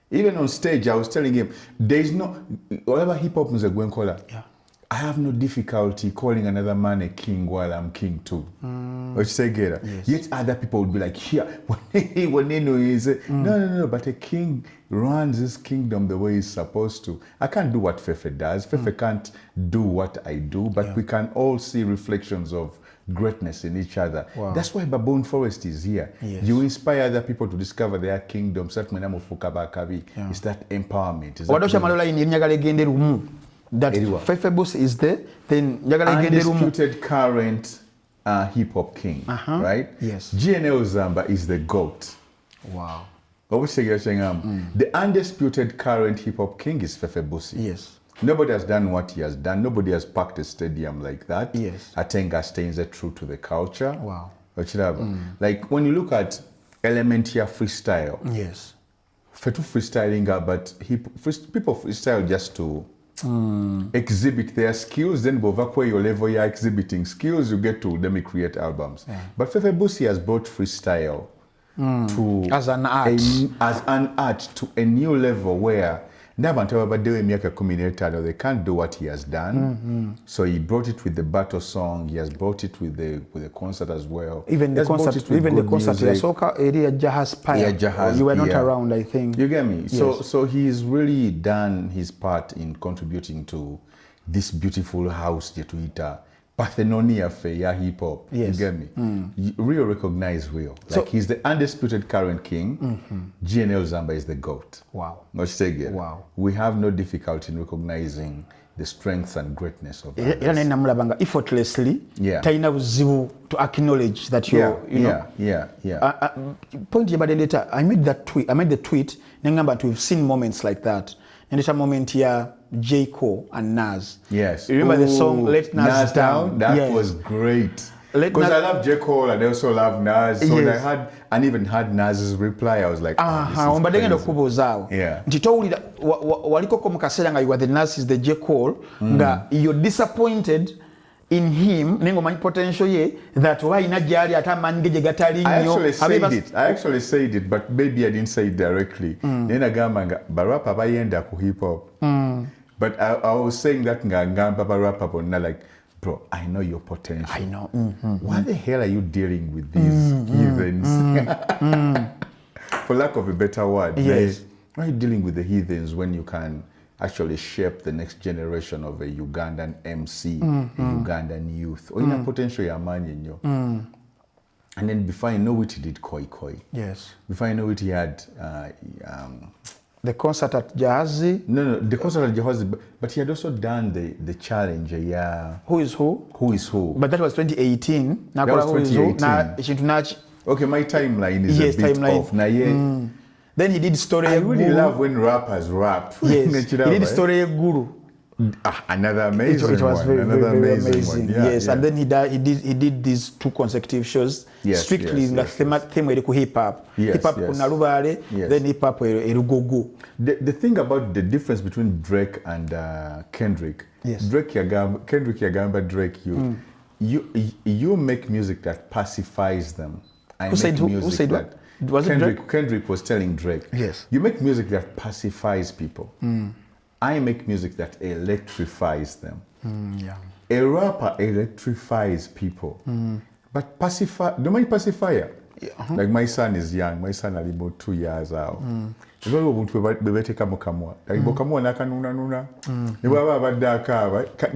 Even on stage, I was telling him, there's no whatever hip hop music going call it. Yeah. I have no difficulty calling another man a king while I'm king too. Yes. Yet other people would be like, yeah, no, but a king runs his kingdom the way he's supposed to. I can't do what Fefe does. Fefe can't do what I do, but we can all see reflections of greatness in each other. Wow. That's why Baboon Forest is here. Yes. You inspire other people to discover their kingdom. It's that empowerment. That Fefe Busi is there, then undisputed current hip hop king, right? Yes. GNL Zamba is the GOAT. Wow. The undisputed current hip hop king is Fefe Busi. Yes. Nobody has done what he has done. Nobody has packed a stadium like that. Yes. Atenga stays true to the culture. Wow. Like when you look at Elementia freestyle. Yes. Fetu freestyling, but people freestyle just to exhibit their skills, then go back where your level you're exhibiting skills, you get to let me create albums. Yeah. But Fefe Busi has brought freestyle to as an art to a new level where they can't do what he has done. So he brought it with the battle song. He has brought it with the concert as well. Even the concert, area Jahaz Paya. You were not around, I think. You get me? Yes. So he's really done his part in contributing to this beautiful house Jetuita Parthenonia Feya hip hop. Yes. You get me? Real recognize real. Like he's the undisputed current king. GNL Zamba is the GOAT. Wow. Wow. We have no difficulty in recognizing the strengths and greatness of others. Effortlessly. Yeah. To acknowledge that you know. Point about later. I made the tweet. But we've seen moments like that. And it's a moment here. J. Cole and Nas. Yes. You remember the song Let Nas Down? That was great. Because I love J. Cole and I also love Nas. So when I even had Nas's reply, I was like, this is crazy. Yeah. You were the Nas is the J. Cole. You're disappointed in him potential that why I actually said it, but maybe I didn't say it directly. Hip hop. But I was saying that like, bro, I know your potential. I know. Why the hell are you dealing with these heathens? For lack of a better word. Yes. Why are you dealing with the heathens when you can actually shape the next generation of a Ugandan MC, a Ugandan youth? Or in a potential man in you. And then before I know it, he did Koi Koi. Yes. Before I know it, he had the concert at Jahazi. No, the concert at Jahazi, but he had also done the challenge. Yeah. Who is who? Who is who? But that was 2018. That was 2018. Okay, my timeline is a bit off. Now, yeah. Then he did Story. I really love when rappers rap. Yes. He did Story Guru. Another amazing it was one. Very, Another very amazing one. Yeah, yes, yeah. And then he did these 2 consecutive shows, strictly in the theme of hip hop. Hip hop kunalubale, then hip hop erugogo. The thing about the difference between Drake and Kendrick, Kendrick Yagamba, Drake, you make music that pacifies them. Who said that? Was Kendrick was telling Drake, yes, you make music that pacifies people. I make music that electrifies them. Yeah. A rapper electrifies people. But don't mind pacifier. Like my son is young. My son is about 2 years out. They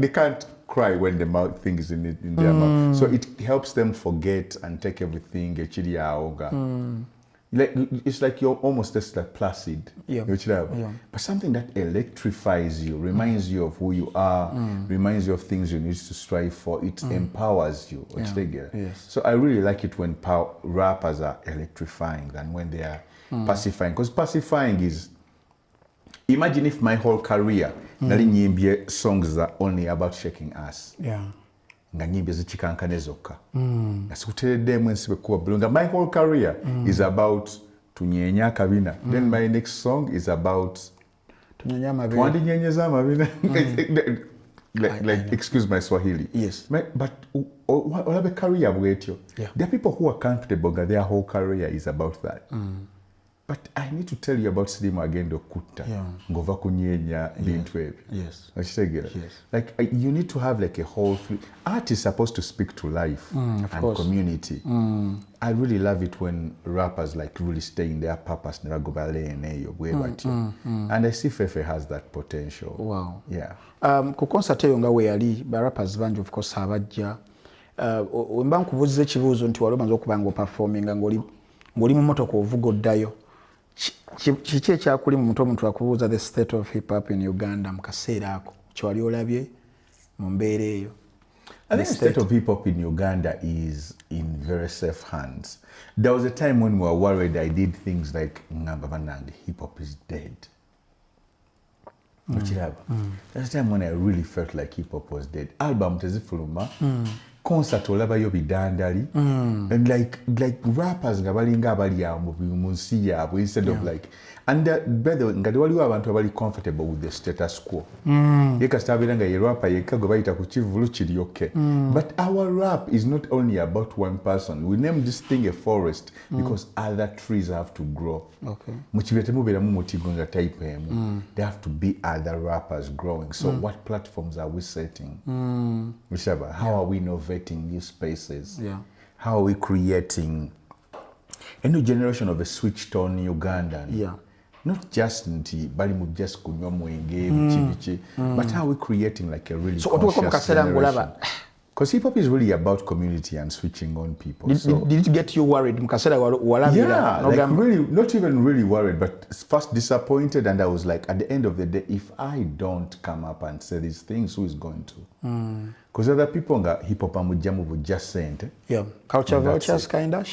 can't cry when the mouth thing is in their mouth. So it helps them forget and take everything. It's like you're almost just like placid. But something that electrifies you, reminds you of who you are, reminds you of things you need to strive for. It empowers you. Yes. So I really like it when rappers are electrifying than when they are pacifying. Because pacifying is, imagine if my whole career, songs are only about shaking ass. Yeah. Nga nyimbe zikikankane zokka. Nasikutereddemu ensibe kuba bulunga. My whole career is about tunyenya kabina. Then my next song is about tunyenya mabina. Twandinyenyeza mabina. Like excuse my Swahili. Yes. But olabe career bwetyo. There are people who are comfortable that their whole career is about that. But I need to tell you about Silimu Agendo Kutta. Ngova kunyenya bintu ebyo. Yes. Like you need to have like a whole art is supposed to speak to life and community. I really love it when rappers like really stay in their purpose, never go ballet and and I see Fefe has that potential. Wow. Yeah. Ku concert eyo nga we yali ba rappers banji of course abajja. Wemba nkubuziza ekibuuzo nti wali omanze okubanga performing ngoli mu motoka ovuga oddayo. Kiki ekyakuli mu mutwe omuntu akubuuza the state of hip hop in Uganda mu kaseera ako kyewali olabye mu mbeera eyo? I think the state of hip hop in Uganda is in very safe hands. There was a time when we were worried. I did things like Ngamba Banang, hip hop is dead. There's a time when I really felt like hip hop was dead. Album Tezifuluma, concert olabayo bidandali, and like rappers nga balinga abali mu nsi yaabwe instead of like, and by the way nga waliwo abantu abali comfortable with the status quo. Yekasitabira nga ye rapper yekka gwe bayita ku kivulu kiryoke. But our rap is not only about one person. We named this thing a forest because other trees have to grow. Okay. There have to be other rappers growing. So what platforms are we setting? How are we innovating new spaces? How are we creating a new generation of a switched on Ugandan? Not just just kunywa mwenge bichi, but how are we creating like a really conscious generation? Because hip hop is really about community and switching on people. Did it get you worried? Yeah, like really, not even really worried, but first disappointed. And I was like, at the end of the day, if I don't come up and say these things, who is going to? Because other people got hip hop and would just say it. Yeah, culture vultures kind of.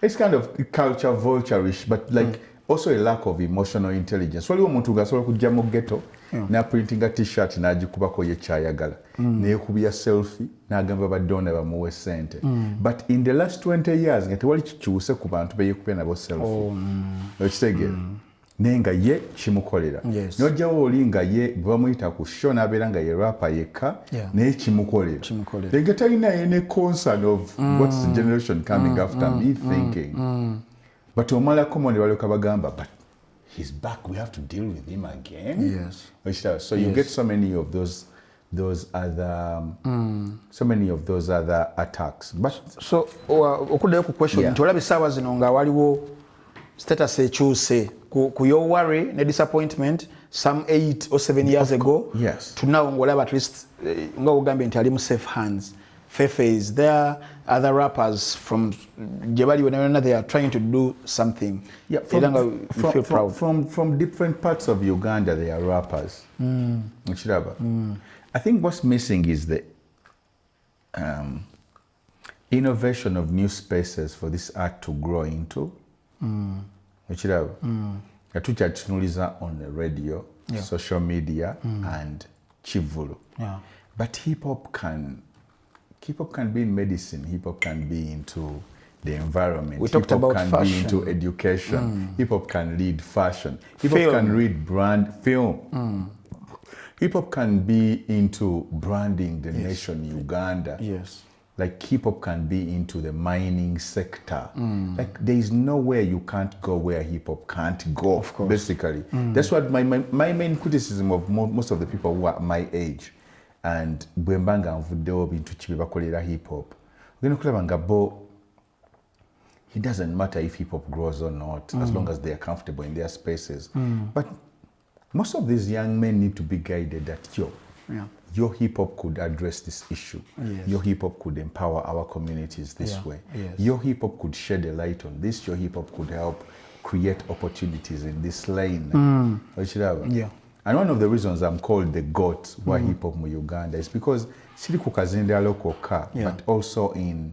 It's kind of culture vulture-ish, but like also a lack of emotional intelligence. Wali omuntu gasobola kujja mu ghetto na printing a t-shirt n'agikubako ye kyayagala neekubiya selfie n'agamba badonda bamuwe ssente. But in the last 20 years nga tewali kikyuse ku bantu beyeekubya nabo selfie. Okitegeera naye nga ye kimukolera. N'ojjawo oli nga ye bwe bamuyita ku show n'abeera nga ye rapper yekka naye kimukolera. Nga talina any concern of what's the generation coming after me thinking. But omala komoni balyoka bagamba, but he's back, we have to deal with him again. So you get so many of those other attacks. But so okuddayo ku question nti olaba essaawa zino nga waliwo status ekyuse ku your worry ne disappointment some 8 or 7 years ago to now ngolaba at least nga ugambye nti ali mu safe hands. Fefe is there, other rappers from Jebali, whenever they are trying to do something. Yeah, feel proud. From different parts of Uganda, they are rappers. I think what's missing is the innovation of new spaces for this art to grow into. Tunuliza on the radio, social media, and chivulu. Yeah. But hip hop can be in medicine. Hip hop can be into the environment. We talked about fashion. Hip hop can be into education. Hip hop can lead fashion. Hip hop can read brand film. Hip hop can be into branding the nation Uganda. Yes. Like hip hop can be into the mining sector. Like there is nowhere you can't go where hip hop can't go. Of course. Basically, that's what my main criticism of most of the people who are my age and bwembanga nvuddewo bintu kibe bakolera hip hop. Ogenda okulaba nga bo, it doesn't matter if hip hop grows or not, as long as they are comfortable in their spaces. But most of these young men need to be guided that your hip hop could address this issue. Yes. Your hip hop could empower our communities this way. Yes. Your hip hop could shed a light on this. Your hip hop could help create opportunities in this lane. Yeah. And one of the reasons I'm called the GOAT why hip hop in Uganda is because siri kukazindalo koka, but also in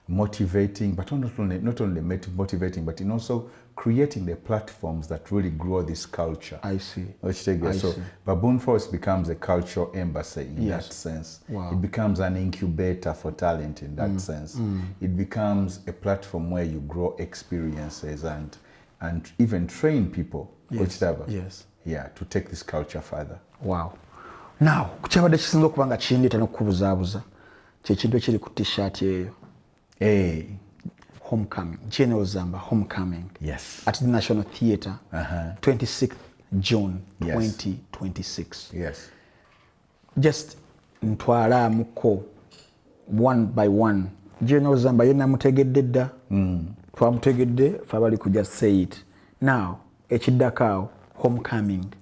motivating, but not only motivating, but in also creating the platforms that really grow this culture. I see. So Baboon Forest becomes a cultural embassy in that sense. Wow. It becomes an incubator for talent in that sense. It becomes a platform where you grow experiences and even train people. Yeah, to take this culture further. Wow. Now, kukyabadde kisinga okuba nga kindeeta n'okukubuzaabuza kyekintu ekiri ku t-shirt eyo. Homecoming, GNL Zamba, Homecoming. Yes. At the National Theatre, 26th June 2026. Yes. Just ntwala muko one by one. GNL Zamba yena mutegedde dda. Twamutegedde fe abali ku just say it. Now, ekiddako Homecoming.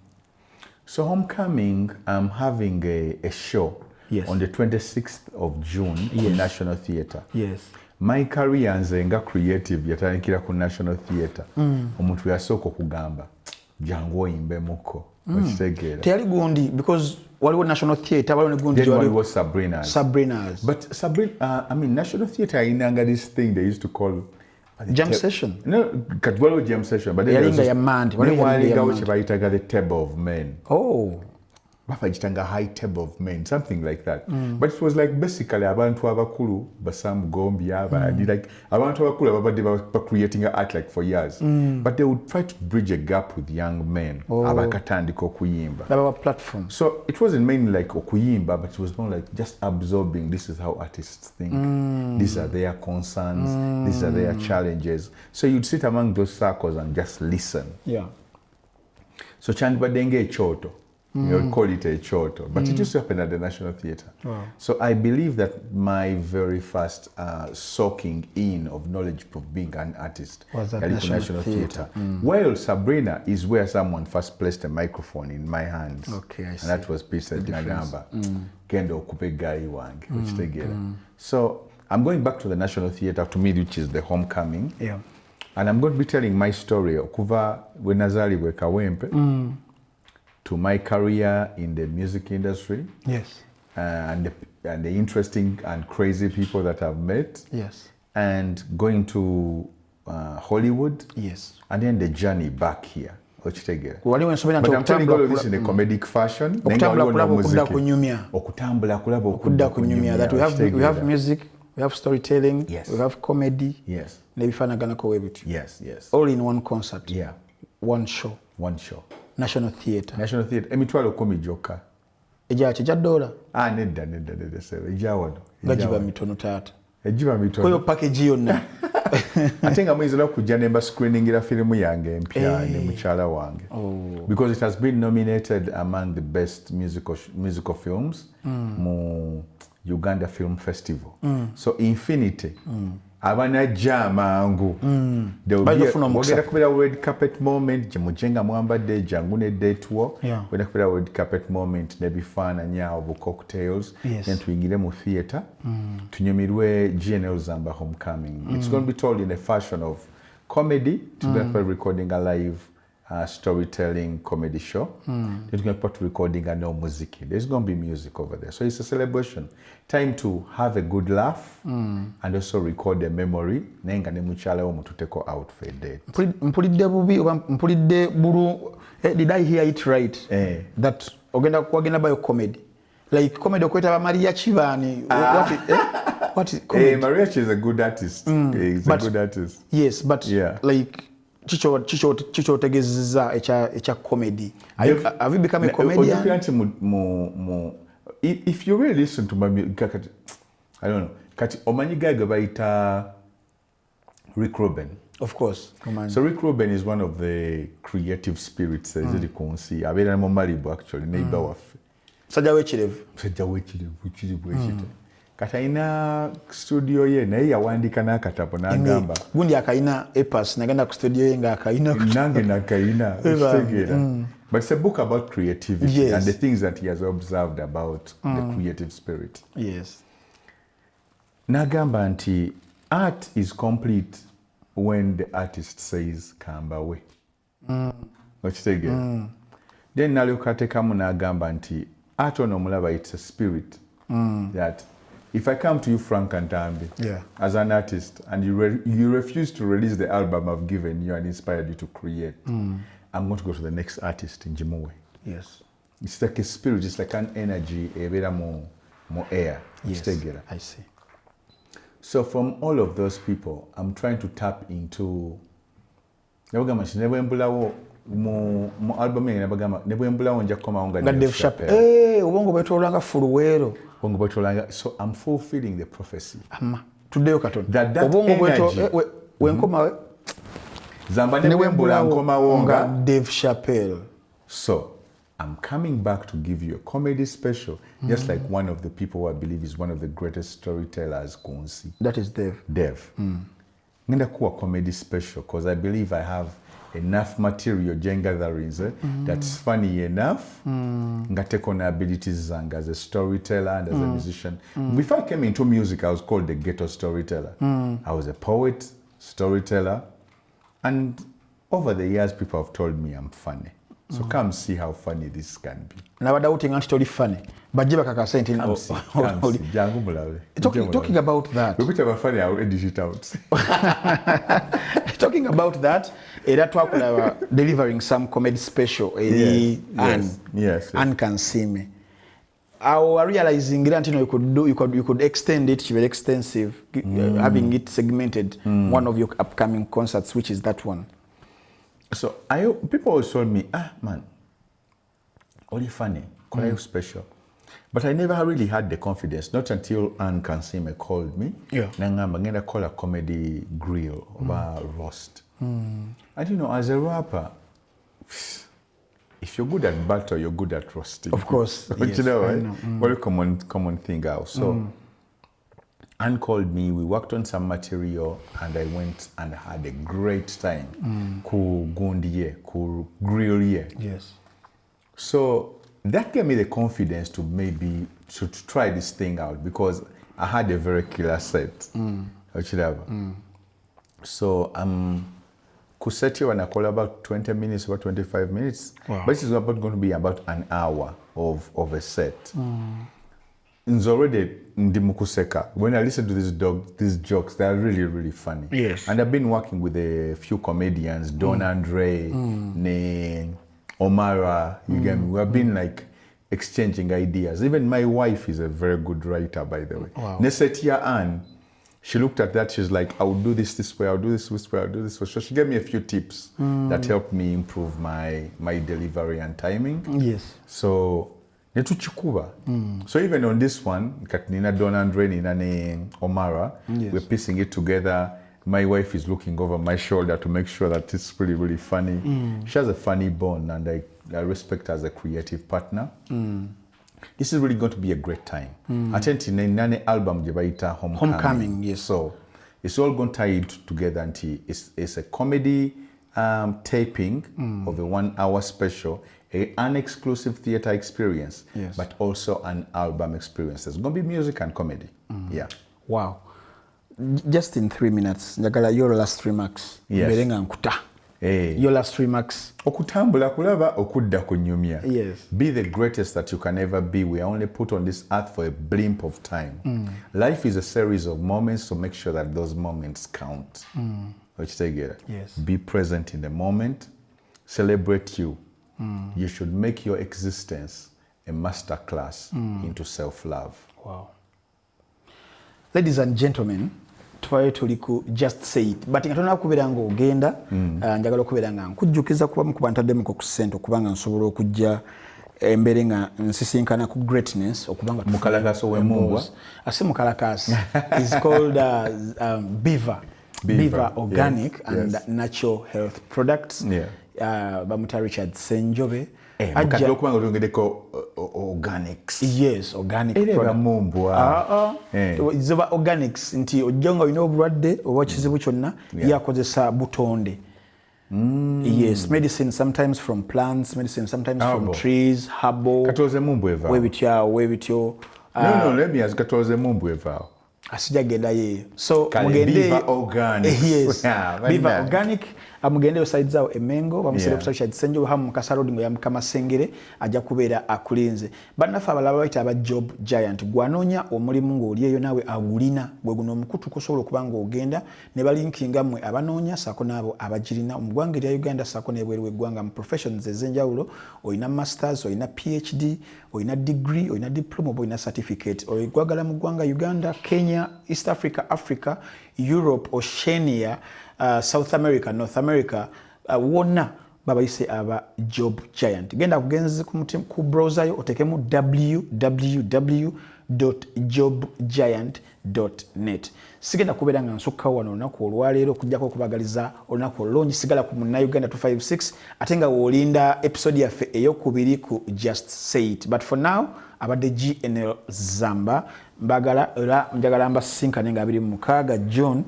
So Homecoming, I'm having a show on the 26th of June in National Theatre. Yes. My career nze nga creative yatandikira ku National Theatre. Omuntu yasooka okugamba jangu oyimbe muko. Okitegeera. Teyali gundi because waliwo National Theatre waliwo ne gundi waliwo Sabrina's. But Sabrina, I mean National Theatre inanga this thing they used to call jam session. No, kati waliwo jam session, but then yalinga ya mandi. Walingawo kye bayitaga the table of men. Oh. Bafagitanga high table of men, something like that. But it was like basically abantu abakulu basamugombi abadi like abantu abakulu ababadde creating art like for years. But they would try to bridge a gap with young men abakatandika okuyimba. That platform. So it wasn't mainly like okuyimba, but it was more like just absorbing this is how artists think. These are their concerns, these are their challenges. So you'd sit among those circles and just listen. Yeah. So chandibadde ekyoto. You call it a choto, but it used to happen at the National Theatre. Wow. So I believe that my very first soaking in of knowledge of being an artist was at National Theatre. While Sabrina is where someone first placed a microphone in my hands. Okay, I see. And that was Peter Nagamba. Kendo okupe gai wange, uchitegera. So I'm going back to the National Theatre to me, which is the Homecoming. Yeah. And I'm going to be telling my story okuva we nazalibwe Kawempe. To my career in the music industry. Yes. And the interesting and crazy people that I've met. Yes. And going to Hollywood. Yes. And then the journey back here. But I'm telling you all of this in a comedic fashion. That we have music, we have storytelling, yes. We have comedy. Yes. Yes, yes. All in one concert. Yeah. One show. National Theatre. Emitwalo 10 jokka. Ejja $1. Nedda sebe. Ejja wano. Gajiba mitono taata. Ejiba mitono. Koyo package yonna. Ate nga muyinza okujja ne screeningira firimu yange empya ne mukyala wange. Because it has been nominated among the best musical films mu Uganda Film Festival. So Infinity abanajja amangu wagenda kubeera red carpet moment gyemujenga mwambadde jangu ne detuo wagenda kubeera red carpet moment nebifaananyi awo bu cocktails then tuyingire mu theatre tunyumirwe GNL Zamba homecoming. It's going to be told in a fashion of comedy. We're going to be recording a live storytelling comedy show. There's going to be recording a no music. There's going to be music over there. So it's a celebration. Time to have a good laugh and also record a memory. Nenga ne muchala omu tuteko out for a date. Mpulidde bubi oba mpulidde bulu. Did I hear it right? That ogenda kwagenda bayo comedy. Like comedy okweta ba Maria Chibani. What is comedy? Maria Chi is a good artist. He's a good artist. Yes, but like Chicho tegezza echa comedy. Have you become a comedian? If you really listen to my music, I don't know. Kati omanyi guy gabaita Rick Rubin. Of course. So Rick Rubin is one of the creative spirits eziri kunsi. Abeera mu Malibu actually neighbor waffe. Sajja wekirevu. Kati alina studio ye naye yawandiika n'akatabo n'agamba gundi akayina epas nagenda ku studio ye nga akayina nange nakayina okitegeera. But it's a book about creativity and the things that he has observed about the creative spirit. Yes. N'agamba nti art is complete when the artist says kambawe. Okitegeera. Then nalyoka ateekamu n'agamba nti art ono omulaba it's a spirit that if I come to you, Frank Ntambi, as an artist, and you refuse to release the album I've given you and inspired you to create, I'm going to go to the next artist in Jimowe. Yes. It's like a spirit, it's like an energy, a bit more air. Yes, I see. So from all of those people, I'm trying to tap into mu album ye nabagamba nebwembulawo nja kukomawo nga Dave Chappelle. Obongo bwetolanga fuluwero. Obongo bwetolanga. So I'm fulfilling the prophecy. Tuddeyo katono. That obongo bweto wenkomawe. Zamba nebwembula nkomawo nga Dave Chappelle. So I'm coming back to give you a comedy special, just like one of the people who I believe is one of the greatest storytellers kunsi. That is Dave. Ngenda kuwa comedy special because I believe I have enough material during gatherings that's funny enough nga take on abilities zange as a storyteller and as a musician. Before I came into music, I was called the ghetto storyteller. I was a poet, storyteller, and over the years people have told me I'm funny. So come see how funny this can be. Nabadawuti nga story funny. Bajje bakakasa nti jangu mulabe. Talking about that. Look at funny, I'll edit it out. Talking about that, era twakola delivering some comedy special and can see me. I realizing that you could extend it to very extensive, having it segmented. One of your upcoming concerts, which is that one. So people always told me, man, only funny, quite special. But I never really had the confidence, not until Anne Kansime called me. Nangamba ngenda call a comedy grill or roast. And you know, as a rapper, if you're good at battle, you're good at roasting. Of course. Yes, you know, right? Very common thing out. So Anne called me, we worked on some material, and I went and had a great time. Ku gundi ku grill ye. Yes. So that gave me the confidence to maybe to try this thing out because I had a very killer set. So Kusetio and I call about 20 minutes, about 25 minutes. But this is about going to be about an hour of a set. It's already Ndimukuseka. When I listen to these jokes, they're really, really funny. Yes. And I've been working with a few comedians, Don Andre, Omara, you get me? We've been like exchanging ideas. Even my wife is a very good writer, by the way. Nesetia Ann, she looked at that, she's like, I will do this way, I'll do this way, I'll do this way. So she gave me a few tips that helped me improve my delivery and timing. Yes. So So even on this one, Katrina Don Andre, Nina Omara, we're piecing it together. My wife is looking over my shoulder to make sure that it's really, really funny. She has a funny bone, and I respect her as a creative partner. This is really going to be a great time. Attend Nane album Jebaita Homecoming. Yes. So it's all going tied together until it's a comedy taping of a 1 hour special, an exclusive theater experience, yes, but also an album experience. There's going to be music and comedy. Yeah. Wow. Just in 3 minutes, your last remarks. Yes. Hey. Your last remarks. Okutambula kulaba okudda kunyumya. Yes. Be the greatest that you can ever be. We are only put on this earth for a blimp of time. Life is a series of moments, so make sure that those moments count. Which they get. Yes. Be present in the moment. Celebrate you. You should make your existence a master class into self-love. Wow. Ladies and gentlemen, twali tuliku just say it, but nga tonna kubeera nga ogenda njagala okubeera nga nkujjukiza kuba mukuba ntaddemu ku ssente okubanga nsobola okujja embere nga nsisinkana ku greatness okubanga mukalakasi w'emumbwa ase mukalakasi is called Beaver Organic, yes, and yes, natural health products. Bamuta Richard Senjobe. Mukati okubanga olwongedeko organics. Yes, organic product. Zoba organics nti ojjonga olina obulwadde oba kizibu kyonna yakozesa butonde. Yes, medicine sometimes from plants, medicine sometimes from trees, herbal. Katoze mumbu eva. Webityo. No, let me ask katoze mumbu eva. Asijagenda ye. So mugende Beaver Organic. Yes. Beaver Organic. Mugende website zao Emengo bamusere ku Richard Senjo hamu Mukasa Road ngo ya Mukamasengere ajja kubeera akulinze. Bannafa abalaba bayita aba Job Giant gwanonya omulimu ng'oliyeyo nawe agulina gwe guno omukutu kusobola okubanga ogenda ne balinkinga mmwe abanoonya sako nabo abagirina omugwanga lya Uganda sako nebweru w'eggwanga mu professions ez'enjawulo oyina masters oyina PhD oyina degree oyina diploma oyina certificate oyigwagala mu ggwanga Uganda, Kenya, East Africa, Africa, Europe, Oceania, South America, North America, wonna babayise aba Job Giant. Genda kugenze ku browser yo otekemu www.jobgiant.net. Sigenda kubeera nga nsukka wano olunaku olwaleero okujjako okubagaliza olunaku olulungi sigala ku Munnayuganda 256 ate nga woolinda episode yaffe ey'okubiri ku Just Say It. But for now, abadde GNL Zamba mbagala era njagala mbasinkane nga 26 June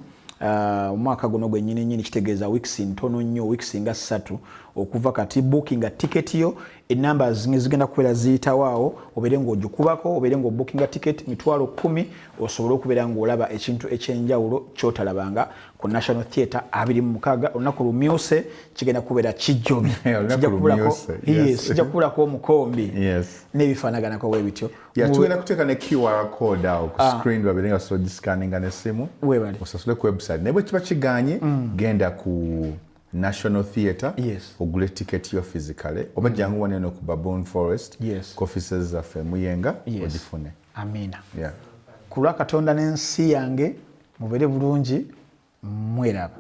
omwaka guno gwennyini kitegeeza weeks ntono nnyo, weeks nga 3 okuva kati bookinga ticket yo enamba zigenda kubeera ziyitawaawo obeere ng'ogikubako obeere ng'obookinga ticket $10,000 osobole okubeera ng'olaba ekintu ekyenjawulo kyotalabanga ku National Theatre 26 olunaku lumyuse kigenda kubeera kijjobi kijja kubulako omukombi n'ebifaanaganako bwe bityo. Tugenda kuteeka ne QR code awo ku screen babeere nga sobola giscanninga n'essimu osasule ku website naye bwe kiba kiganye genda ku National Theatre, ogule ticket yo physically oba jangu wane no ku Baboon Forest ku offices zaffe Muyenga ogifune. Amina. Kulwa Katonda n'ensi yange mubeere bulungi mweraba.